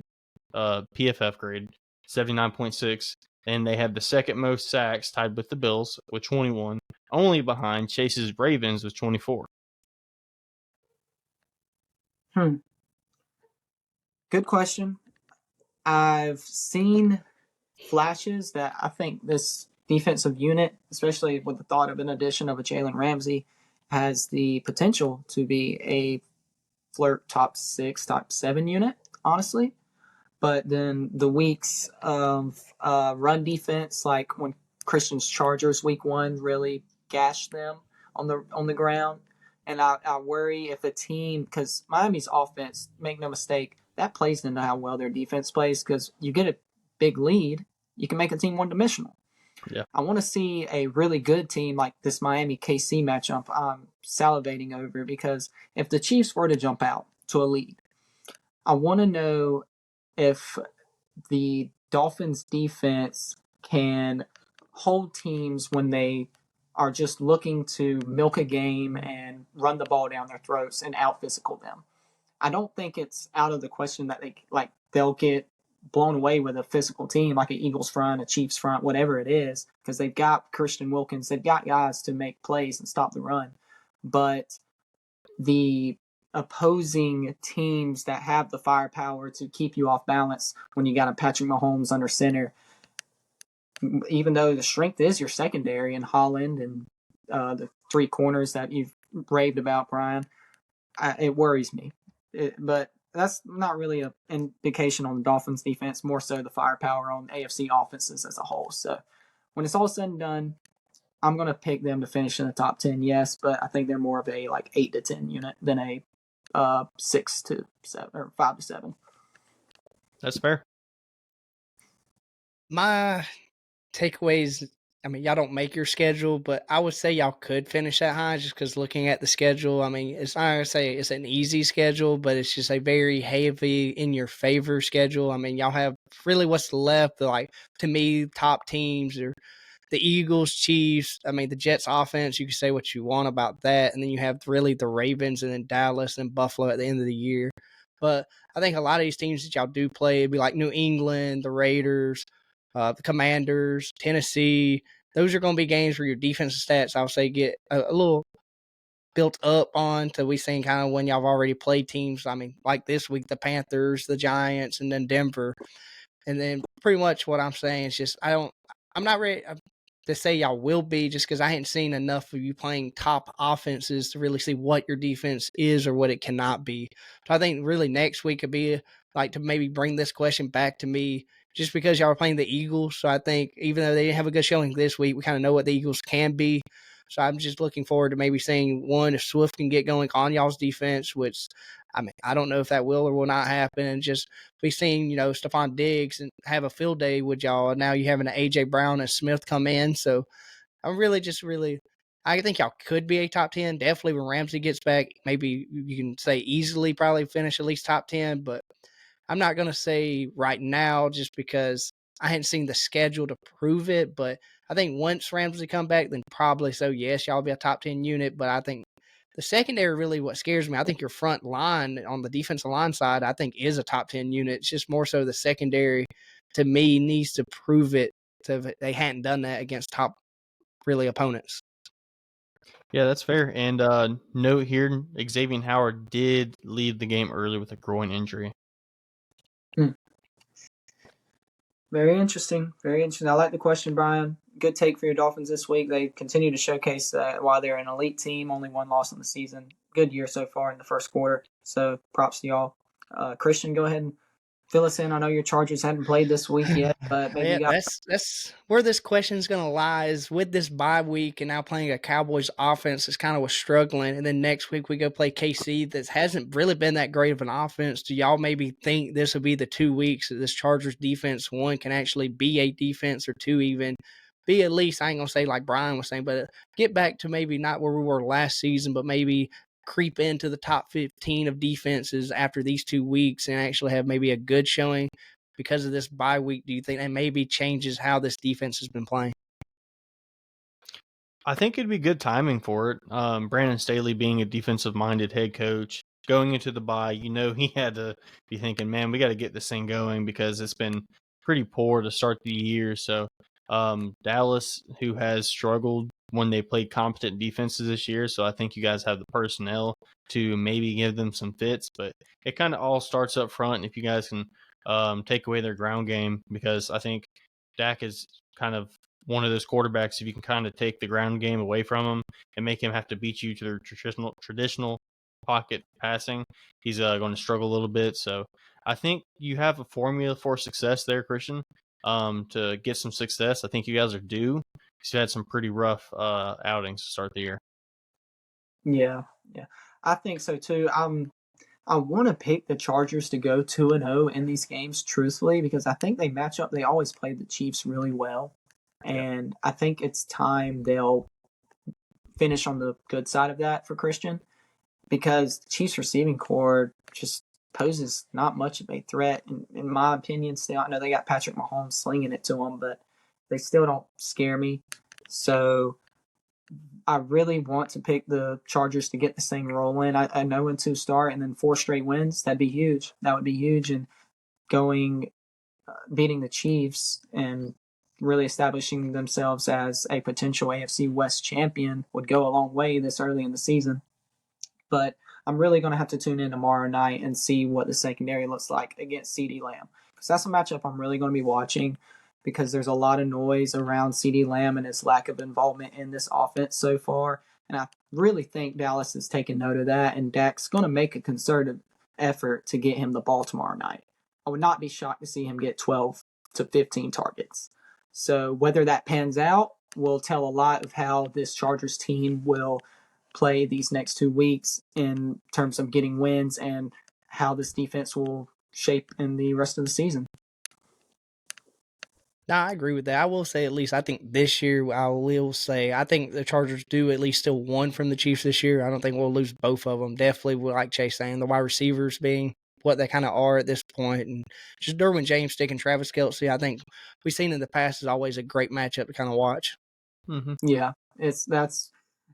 Speaker 2: PFF grade, 79.6, and they have the second most sacks, tied with the Bills with 21, only behind Chase's Ravens with 24.
Speaker 1: Good question. I've seen flashes that I think this defensive unit, especially with the thought of an addition of a Jalen Ramsey, has the potential to be a flirt top 6, top 7 unit, honestly. But then the weeks of run defense, like when Christian's Chargers week 1 really gashed them on the ground, and I worry if a team, because Miami's offense, make no mistake, that plays into how well their defense plays, because you get a big lead, you can make a team one-dimensional.
Speaker 2: Yeah.
Speaker 1: I want to see a really good team like this Miami KC matchup. I'm salivating over, because if the Chiefs were to jump out to a lead, I want to know if the Dolphins defense can hold teams when they are just looking to milk a game and run the ball down their throats and out physical them. I don't think it's out of the question that they'll get blown away with a physical team like an Eagles front, a Chiefs front, whatever it is, because they've got Christian Wilkins, they've got guys to make plays and stop the run. But the opposing teams that have the firepower to keep you off balance when you got a Patrick Mahomes under center, even though the strength is your secondary in Holland and the 3 corners that you've raved about, Brian, it worries me. But that's not really an indication on the Dolphins defense, more so the firepower on AFC offenses as a whole. So when it's all said and done, I'm going to pick them to finish in the top 10, yes, but I think they're more of a 8 to 10 unit than a 6 to 7 or 5 to 7.
Speaker 2: That's fair.
Speaker 3: My takeaways, I mean, y'all don't make your schedule, but I would say y'all could finish that high just because looking at the schedule, I mean, it's not going to say it's an easy schedule, but it's just a very heavy in your favor schedule. I mean, y'all have really what's left, to me, top teams are the Eagles, Chiefs. I mean, the Jets offense, you can say what you want about that. And then you have really the Ravens and then Dallas and Buffalo at the end of the year. But I think a lot of these teams that y'all do play, it'd be like New England, the Raiders, the Commanders, Tennessee. Those are going to be games where your defensive stats, I'll say, get a little built up on to we seen kind of when y'all have already played teams. I mean, like this week, the Panthers, the Giants, and then Denver. And then pretty much what I'm saying is just I'm not ready to say y'all will be, just because I ain't seen enough of you playing top offenses to really see what your defense is or what it cannot be. So I think really next week could be to maybe bring this question back to me, just because y'all are playing the Eagles. So I think even though they didn't have a good showing this week, we kind of know what the Eagles can be. So I'm just looking forward to maybe seeing, one, if Swift can get going on y'all's defense, which I mean, I don't know if that will or will not happen. And just be seeing, Stephon Diggs and have a field day with y'all. And now you having an A.J. Brown and Smith come in. So I'm really I think y'all could be a top 10. Definitely when Ramsey gets back, maybe you can say easily probably finish at least top 10. But I'm not going to say right now just because I hadn't seen the schedule to prove it. But I think once Ramsey come back, then probably so, yes, y'all be a top 10 unit. But I think the secondary really what scares me. I think your front line on the defensive line side, I think, is a top 10 unit. It's just more so the secondary, to me, needs to prove it. They hadn't done that against top, really, opponents.
Speaker 2: Yeah, that's fair. And note here, Xavier Howard did leave the game early with a groin injury.
Speaker 1: Very interesting. Very interesting. I like the question, Brian. Good take for your Dolphins this week. They continue to showcase that while they're an elite team, only 1 loss in the season. Good year so far in the first quarter. So props to y'all. Christian, go ahead and fill us in. I know your Chargers hadn't played this week yet, but maybe
Speaker 3: that's where this question is going to lie, is with this bye week and now playing a Cowboys offense that's kind of was struggling. And then next week we go play KC that hasn't really been that great of an offense. Do y'all maybe think this will be the 2 weeks that this Chargers defense, 1, can actually be a defense, or 2, even be at least, I ain't going to say like Brian was saying, but get back to maybe not where we were last season, but maybe creep into the top 15 of defenses after these 2 weeks and actually have maybe a good showing because of this bye week? Do you think that maybe changes how this defense has been playing?
Speaker 2: I think it'd be good timing for it. Brandon Staley being a defensive-minded head coach, going into the bye, he had to be thinking, man, we got to get this thing going because it's been pretty poor to start the year. So Dallas, who has struggled when they played competent defenses this year, so I think you guys have the personnel to maybe give them some fits, but it kind of all starts up front if you guys can take away their ground game, because I think Dak is kind of one of those quarterbacks, if you can kind of take the ground game away from him and make him have to beat you to their traditional pocket passing, he's going to struggle a little bit. So I think you have a formula for success there, Christian, to get some success. I think you guys are due because you had some pretty rough outings to start the year.
Speaker 1: Yeah, I think so too. I want to pick the Chargers to go 2-0 in these games, truthfully, because I think they match up. They always play the Chiefs really well, and I think it's time they'll finish on the good side of that for Christian, because the Chiefs receiving core just poses not much of a threat, in my opinion. Still, I know they got Patrick Mahomes slinging it to them, but they still don't scare me. So I really want to pick the Chargers to get this thing rolling. I know in 2 start and then 4 straight wins. That'd be huge. That would be huge. And beating the Chiefs and really establishing themselves as a potential AFC West champion would go a long way this early in the season. But I'm really going to have to tune in tomorrow night and see what the secondary looks like against CeeDee Lamb, because that's a matchup I'm really going to be watching, because there's a lot of noise around CeeDee Lamb and his lack of involvement in this offense so far. And I really think Dallas has taken note of that, and Dak's going to make a concerted effort to get him the ball tomorrow night. I would not be shocked to see him get 12 to 15 targets. So whether that pans out will tell a lot of how this Chargers team will play these next 2 weeks in terms of getting wins and how this defense will shape in the rest of the season.
Speaker 3: No, I agree with that. I will say, at least I think this year, I think the Chargers do at least still one from the Chiefs this year. I don't think we'll lose both of them. Definitely, like Chase saying, the wide receivers being what they kind of are at this point, and just Derwin James sticking Travis Kelce, I think we've seen in the past is always a great matchup to kind of watch.
Speaker 2: Mm-hmm.
Speaker 1: Yeah, that's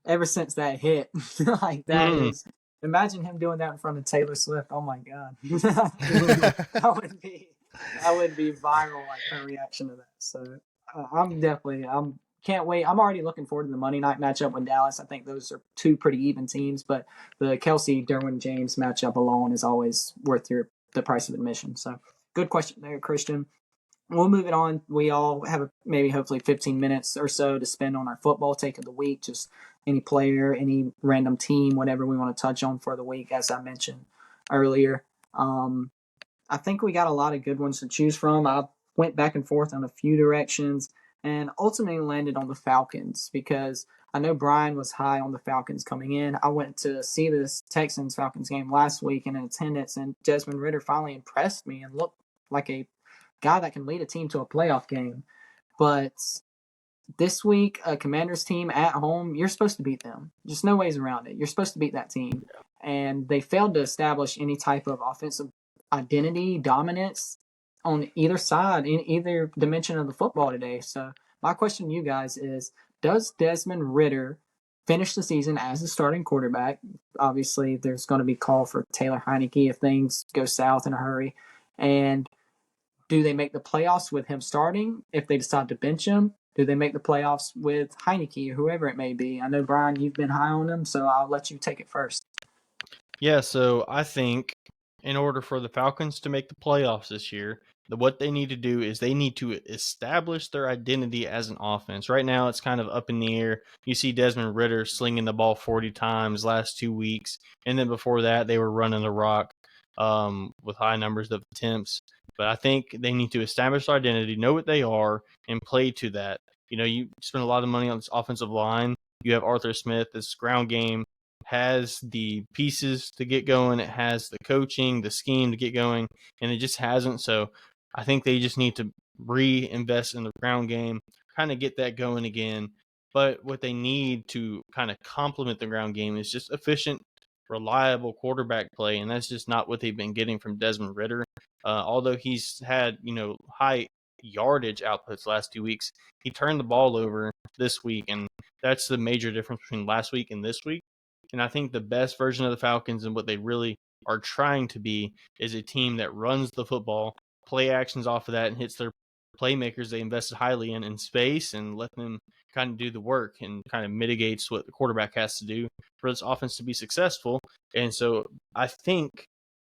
Speaker 1: ever since that hit, like that is. Imagine him doing that in front of Taylor Swift. Oh my God, that would be viral, like her reaction to that. So I'm can't wait. I'm already looking forward to the Monday night matchup with Dallas. I think those are 2 pretty even teams, but the Kelce Derwin James matchup alone is always worth the price of admission. So good question there, Christian. We'll move it on. We all have maybe hopefully 15 minutes or so to spend on our football take of the week. Just any player, any random team, whatever we want to touch on for the week, as I mentioned earlier. I think we got a lot of good ones to choose from. I went back and forth on a few directions and ultimately landed on the Falcons, because I know Brian was high on the Falcons coming in. I went to see this Texans-Falcons game last week in attendance, and Desmond Ridder finally impressed me and looked like a guy that can lead a team to a playoff game. But this week, a Commanders team at home, you're supposed to beat them. Just no ways around it. You're supposed to beat that team. And they failed to establish any type of offensive identity, dominance on either side, in either dimension of the football today. So my question to you guys is, does Desmond Ridder finish the season as the starting quarterback? Obviously, there's going to be call for Taylor Heinicke if things go south in a hurry. And do they make the playoffs with him starting if they decide to bench him? Do they make the playoffs with Heinicke or whoever it may be? I know, Brian, you've been high on him, so I'll let you take it first.
Speaker 2: Yeah, so I think in order for the Falcons to make the playoffs this year, what they need to do is they need to establish their identity as an offense. Right now, it's kind of up in the air. You see Desmond Ridder slinging the ball 40 times last 2 weeks, and then before that, they were running the rock with high numbers of attempts. But I think they need to establish their identity, know what they are, and play to that. You know, you spend a lot of money on this offensive line. You have Arthur Smith. This ground game has the pieces to get going. It has the coaching, the scheme to get going, and it just hasn't. So I think they just need to reinvest in the ground game, kind of get that going again. But what they need to kind of complement the ground game is just efficient, reliable quarterback play, and that's just not what they've been getting from Desmond Ridder. Although he's had, high yardage outputs last 2 weeks, he turned the ball over this week, and that's the major difference between last week and this week. And I think the best version of the Falcons and what they really are trying to be is a team that runs the football, play actions off of that, and hits their playmakers they invested highly in space, and let them kind of do the work, and kind of mitigates what the quarterback has to do for this offense to be successful. And so I think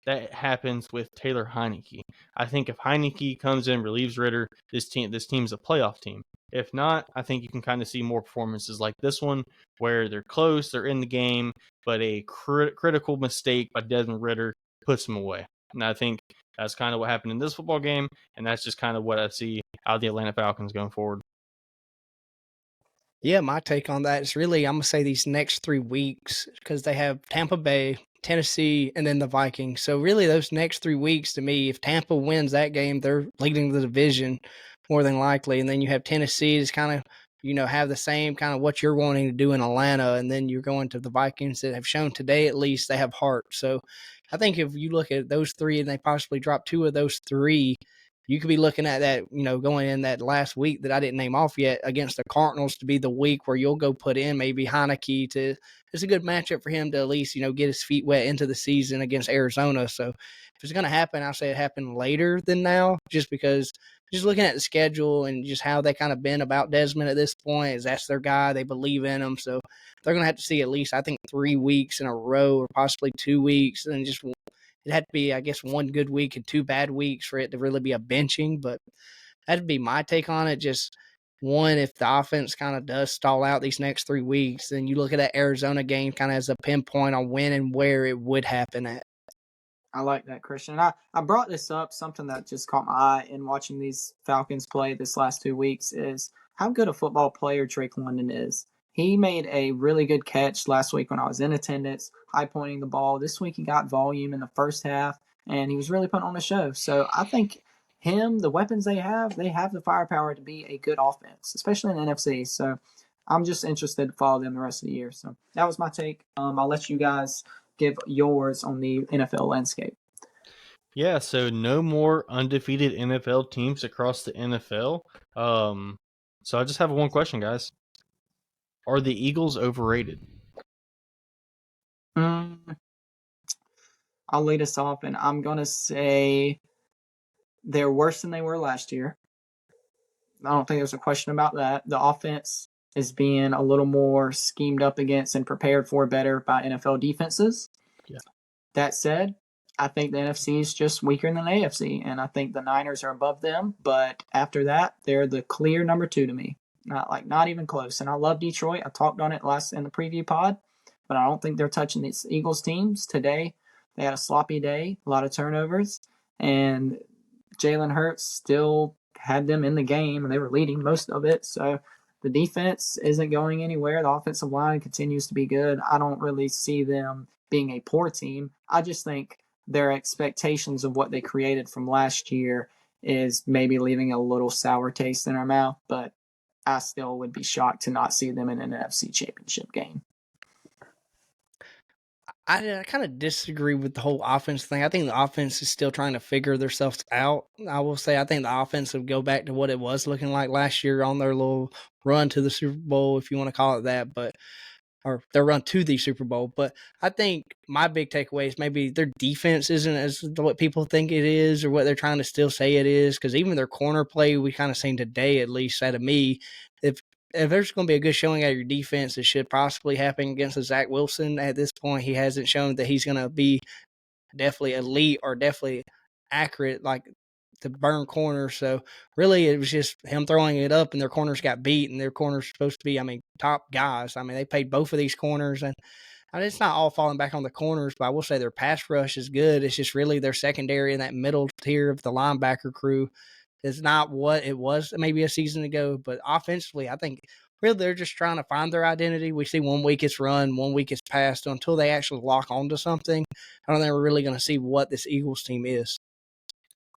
Speaker 2: that happens with Taylor Heinicke. I think if Heinicke comes in, relieves Ridder, this team's a playoff team. If not, I think you can kind of see more performances like this one where they're close, they're in the game, but a critical mistake by Desmond Ridder puts them away. And I think that's kind of what happened in this football game, and that's just kind of what I see out of the Atlanta Falcons going forward.
Speaker 3: Yeah, my take on that is really, I'm going to say these next 3 weeks, because they have Tampa Bay, Tennessee, and then the Vikings. So really those next 3 weeks, to me, if Tampa wins that game, they're leading the division more than likely. And then you have Tennessee is kind of, have the same kind of what you're wanting to do in Atlanta. And then you're going to the Vikings that have shown today, at least they have heart. So I think if you look at those three and they possibly drop 2 of those 3, you could be looking at that, going in that last week that I didn't name off yet against the Cardinals to be the week where you'll go put in maybe Heineke to. It's a good matchup for him to at least, get his feet wet into the season against Arizona. So if it's going to happen, I'll say it happened later than now, just because just looking at the schedule and just how they kind of been about Desmond at this point is that's their guy. They believe in him. So they're going to have to see at least, I think, 3 weeks in a row or possibly 2 weeks and just it had to be, I guess, 1 good week and 2 bad weeks for it to really be a benching. But that'd be my take on it. Just one, if the offense kind of does stall out these next 3 weeks, then you look at that Arizona game kind of as a pinpoint on when and where it would happen at.
Speaker 1: I like that, Christian. I brought this up, something that just caught my eye in watching these Falcons play this last 2 weeks is how good a football player Drake London is. He made a really good catch last week when I was in attendance, high pointing the ball. This week he got volume in the first half, and he was really putting on a show. So I think the weapons they have the firepower to be a good offense, especially in the NFC. So I'm just interested to follow them the rest of the year. So that was my take. I'll let you guys give yours on the NFL landscape.
Speaker 2: Yeah, so no more undefeated NFL teams across the NFL. So I just have one question, guys. Are the Eagles overrated?
Speaker 1: I'll lead us off, and I'm going to say they're worse than they were last year. I don't think there's a question about that. The offense is being a little more schemed up against and prepared for better by NFL defenses.
Speaker 2: Yeah.
Speaker 1: That said, I think the NFC is just weaker than the AFC, and I think the Niners are above them. But after that, they're the clear number 2 to me. Not even close. And I love Detroit. I talked on it last in the preview pod, but I don't think they're touching these Eagles teams today. They had a sloppy day, a lot of turnovers, and Jalen Hurts still had them in the game, and they were leading most of it. So the defense isn't going anywhere. The offensive line continues to be good. I don't really see them being a poor team. I just think their expectations of what they created from last year is maybe leaving a little sour taste in our mouth, but I still would be shocked to not see them in an NFC championship game.
Speaker 3: I kind of disagree with the whole offense thing. I think the offense is still trying to figure themselves out. I will say I think the offense will go back to what it was looking like last year on their little run to the Super Bowl, if you want to call it that, or their run to the Super Bowl. But I think my big takeaway is maybe their defense isn't as what people think it is or what they're trying to still say it is, because even their corner play we kind of seen today, at least out of me, if there's going to be a good showing out of your defense, it should possibly happen against a Zach Wilson. At this point, he hasn't shown that he's going to be definitely elite or definitely accurate, like to burn corners. So really, it was just him throwing it up, and their corners got beat, and their corners supposed to be, top guys. They paid both of these corners, and it's not all falling back on the corners, but I will say their pass rush is good. It's just really their secondary in that middle tier of the linebacker crew is not what it was maybe a season ago. But offensively, I think really they're just trying to find their identity. We see 1 week it's run, 1 week it's passed. Until they actually lock onto something, I don't think we're really going to see what this Eagles team is.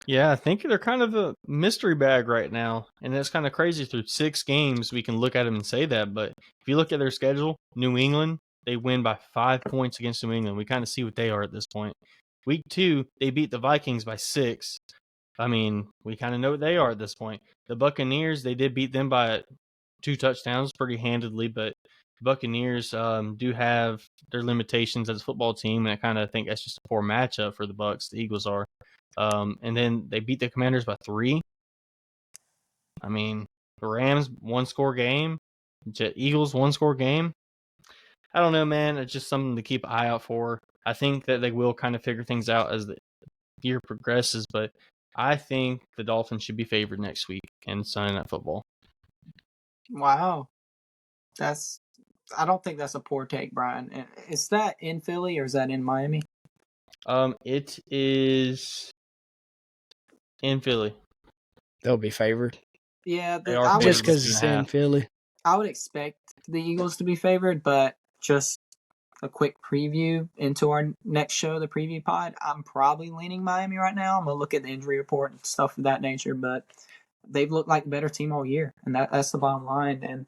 Speaker 2: Yeah, I think they're kind of a mystery bag right now. And that's kind of crazy. Through 6 games, we can look at them and say that. But if you look at their schedule, New England, they win by 5 points against New England. We kind of see what they are at this point. Week 2, they beat the Vikings by 6. We kind of know what they are at this point. The Buccaneers, they did beat them by 2 touchdowns pretty handedly, but the Buccaneers do have their limitations as a football team, and I kind of think that's just a poor matchup for the Bucs. The Eagles are. And then they beat the Commanders by 3. The Rams, 1-score game. Eagles, 1-score game. I don't know, man. It's just something to keep an eye out for. I think that they will kind of figure things out as the year progresses, but I think the Dolphins should be favored next week in Sunday Night Football.
Speaker 1: Wow. I don't think that's a poor take, Brian. Is that in Philly or is that in Miami?
Speaker 2: It is in Philly.
Speaker 3: They'll be favored
Speaker 1: Yeah,
Speaker 2: They are
Speaker 1: I would
Speaker 3: just
Speaker 2: favored by
Speaker 3: because
Speaker 2: two and
Speaker 3: it's
Speaker 2: a
Speaker 3: in
Speaker 2: half.
Speaker 3: Philly.
Speaker 1: I would expect the Eagles to be favored, but just a quick preview into our next show, the preview pod. I'm probably leaning Miami right now. I'm gonna look at the injury report and stuff of that nature, but they've looked like a better team all year, and that's the bottom line. And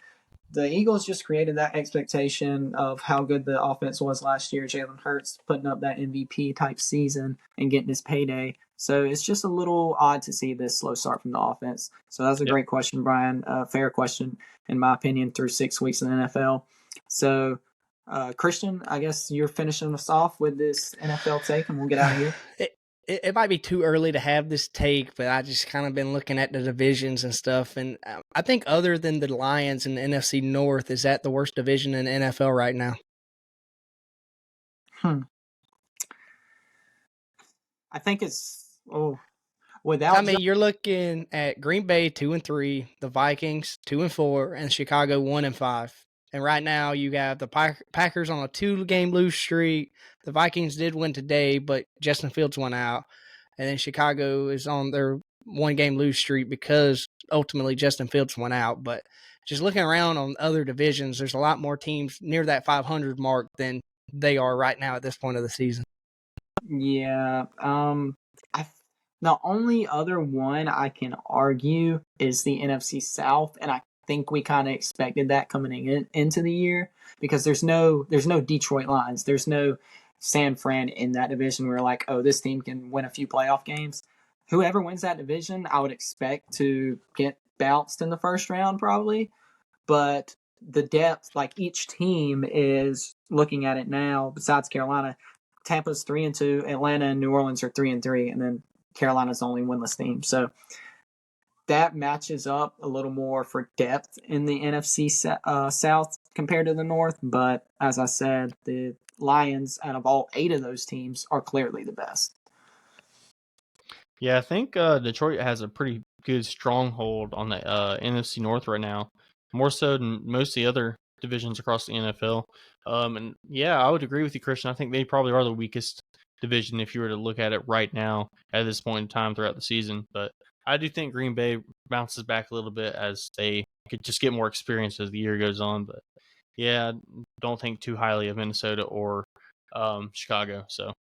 Speaker 1: the Eagles just created that expectation of how good the offense was last year. Jalen Hurts putting up that MVP type season and getting his payday. So it's just a little odd to see this slow start from the offense. So that's a
Speaker 2: Yep.
Speaker 1: great question, Brian. Fair question, in my opinion, through 6 weeks in the NFL. So, Christian, I guess you're finishing us off with this NFL take, and we'll get out of here.
Speaker 3: It might be too early to have this take, but I just kind of been looking at the divisions and stuff. And I think other than the Lions and the NFC North, is that the worst division in the NFL right now?
Speaker 1: I think it's without.
Speaker 3: You're looking at Green Bay 2-3, the Vikings 2-4, and Chicago 1-5. And right now you have the Packers on a 2-game lose streak. The Vikings did win today, but Justin Fields went out. And then Chicago is on their 1-game lose streak because ultimately Justin Fields went out. But just looking around on other divisions, there's a lot more teams near that 500 mark than they are right now at this point of the season.
Speaker 1: Yeah. The only other one I can argue is the NFC South, and I think we kind of expected that coming into the year because there's no Detroit Lions, there's no San Fran in that division. We're like, oh, this team can win a few playoff games. Whoever wins that division, I would expect to get bounced in the first round probably, but the depth, like each team is looking at it now. Besides Carolina, Tampa's 3-2, Atlanta and New Orleans are 3-3, and then Carolina's the only winless team. So that matches up a little more for depth in the NFC South compared to the North. But as I said, the Lions, out of all 8 of those teams, are clearly the best.
Speaker 2: Yeah, I think Detroit has a pretty good stronghold on the NFC North right now, more so than most of the other divisions across the NFL. And yeah, I would agree with you, Christian. I think they probably are the weakest division if you were to look at it right now at this point in time throughout the season. But I do think Green Bay bounces back a little bit as they could just get more experience as the year goes on. But yeah, don't think too highly of Minnesota or Chicago. So.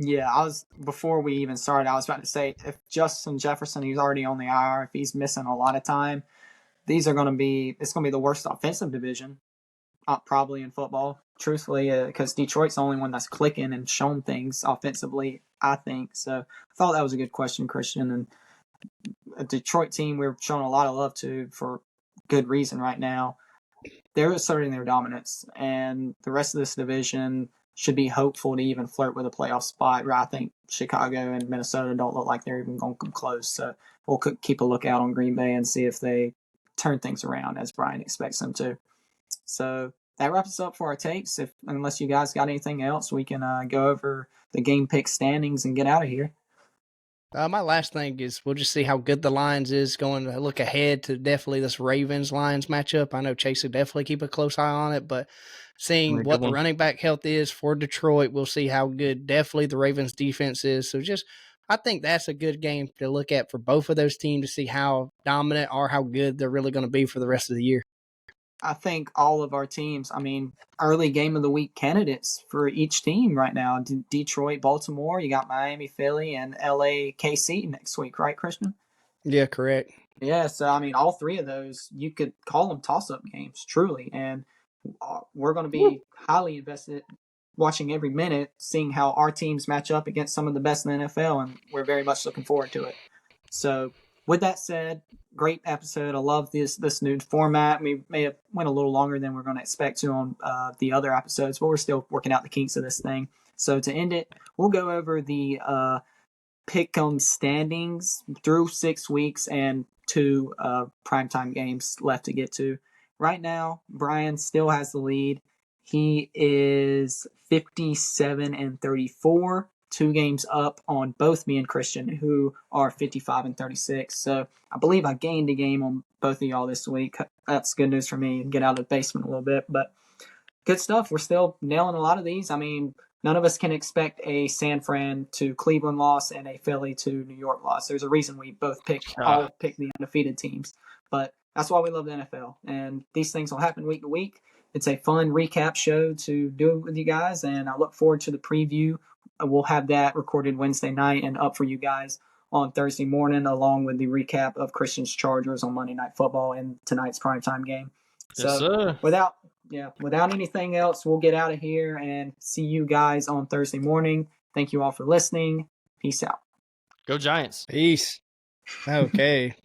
Speaker 1: Yeah, before we even started, I was about to say if Justin Jefferson, he's already on the IR, if he's missing a lot of time, it's going to be the worst offensive division probably in football, truthfully, because Detroit's the only one that's clicking and showing things offensively, I think. So I thought that was a good question, Christian. And a Detroit team we're showing a lot of love to for good reason right now. They're asserting their dominance, and the rest of this division should be hopeful to even flirt with a playoff spot, where I think Chicago and Minnesota don't look like they're even going to come close. So we'll keep a lookout on Green Bay and see if they turn things around as Brian expects them to. So that wraps us up for our takes. Unless you guys got anything else, we can go over the game pick standings and get out of here.
Speaker 3: My last thing is we'll just see how good the Lions is going to look ahead to definitely this Ravens-Lions matchup. I know Chase will definitely keep a close eye on it, but seeing what the running back health is for Detroit, we'll see how good definitely the Ravens defense is. So I think that's a good game to look at for both of those teams to see how dominant or how good they're really going to be for the rest of the year.
Speaker 1: I think all of our teams, early game of the week candidates for each team right now. Detroit, Baltimore, you got Miami, Philly, and LA, KC next week, right, Christian?
Speaker 3: Yeah, correct.
Speaker 1: Yeah, so all 3 of those, you could call them toss-up games, truly. And we're going to be highly invested watching every minute, seeing how our teams match up against some of the best in the NFL, and we're very much looking forward to it. So with that said, great episode. I love this new format. We may have went a little longer than we're going to expect to on the other episodes, but we're still working out the kinks of this thing. So to end it, we'll go over the pick'em standings through 6 weeks and 2 primetime games left to get to. Right now, Brian still has the lead. He is 57-34. 2 games up on both me and Christian, who are 55 and 36. So I believe I gained a game on both of y'all this week. That's good news for me. Get out of the basement a little bit, but good stuff. We're still nailing a lot of these. I mean, none of us can expect a San Fran to Cleveland loss and a Philly to New York loss. There's a reason we both all pick the undefeated teams, but that's why we love the NFL. And these things will happen week to week. It's a fun recap show to do with you guys, and I look forward to the preview. We'll have that recorded Wednesday night and up for you guys on Thursday morning, along with the recap of Christian's Chargers on Monday Night Football and tonight's primetime game.
Speaker 2: Yes,
Speaker 1: So
Speaker 2: sir.
Speaker 1: without anything else, we'll get out of here and see you guys on Thursday morning. Thank you all for listening. Peace out.
Speaker 2: Go Giants.
Speaker 3: Peace. Okay.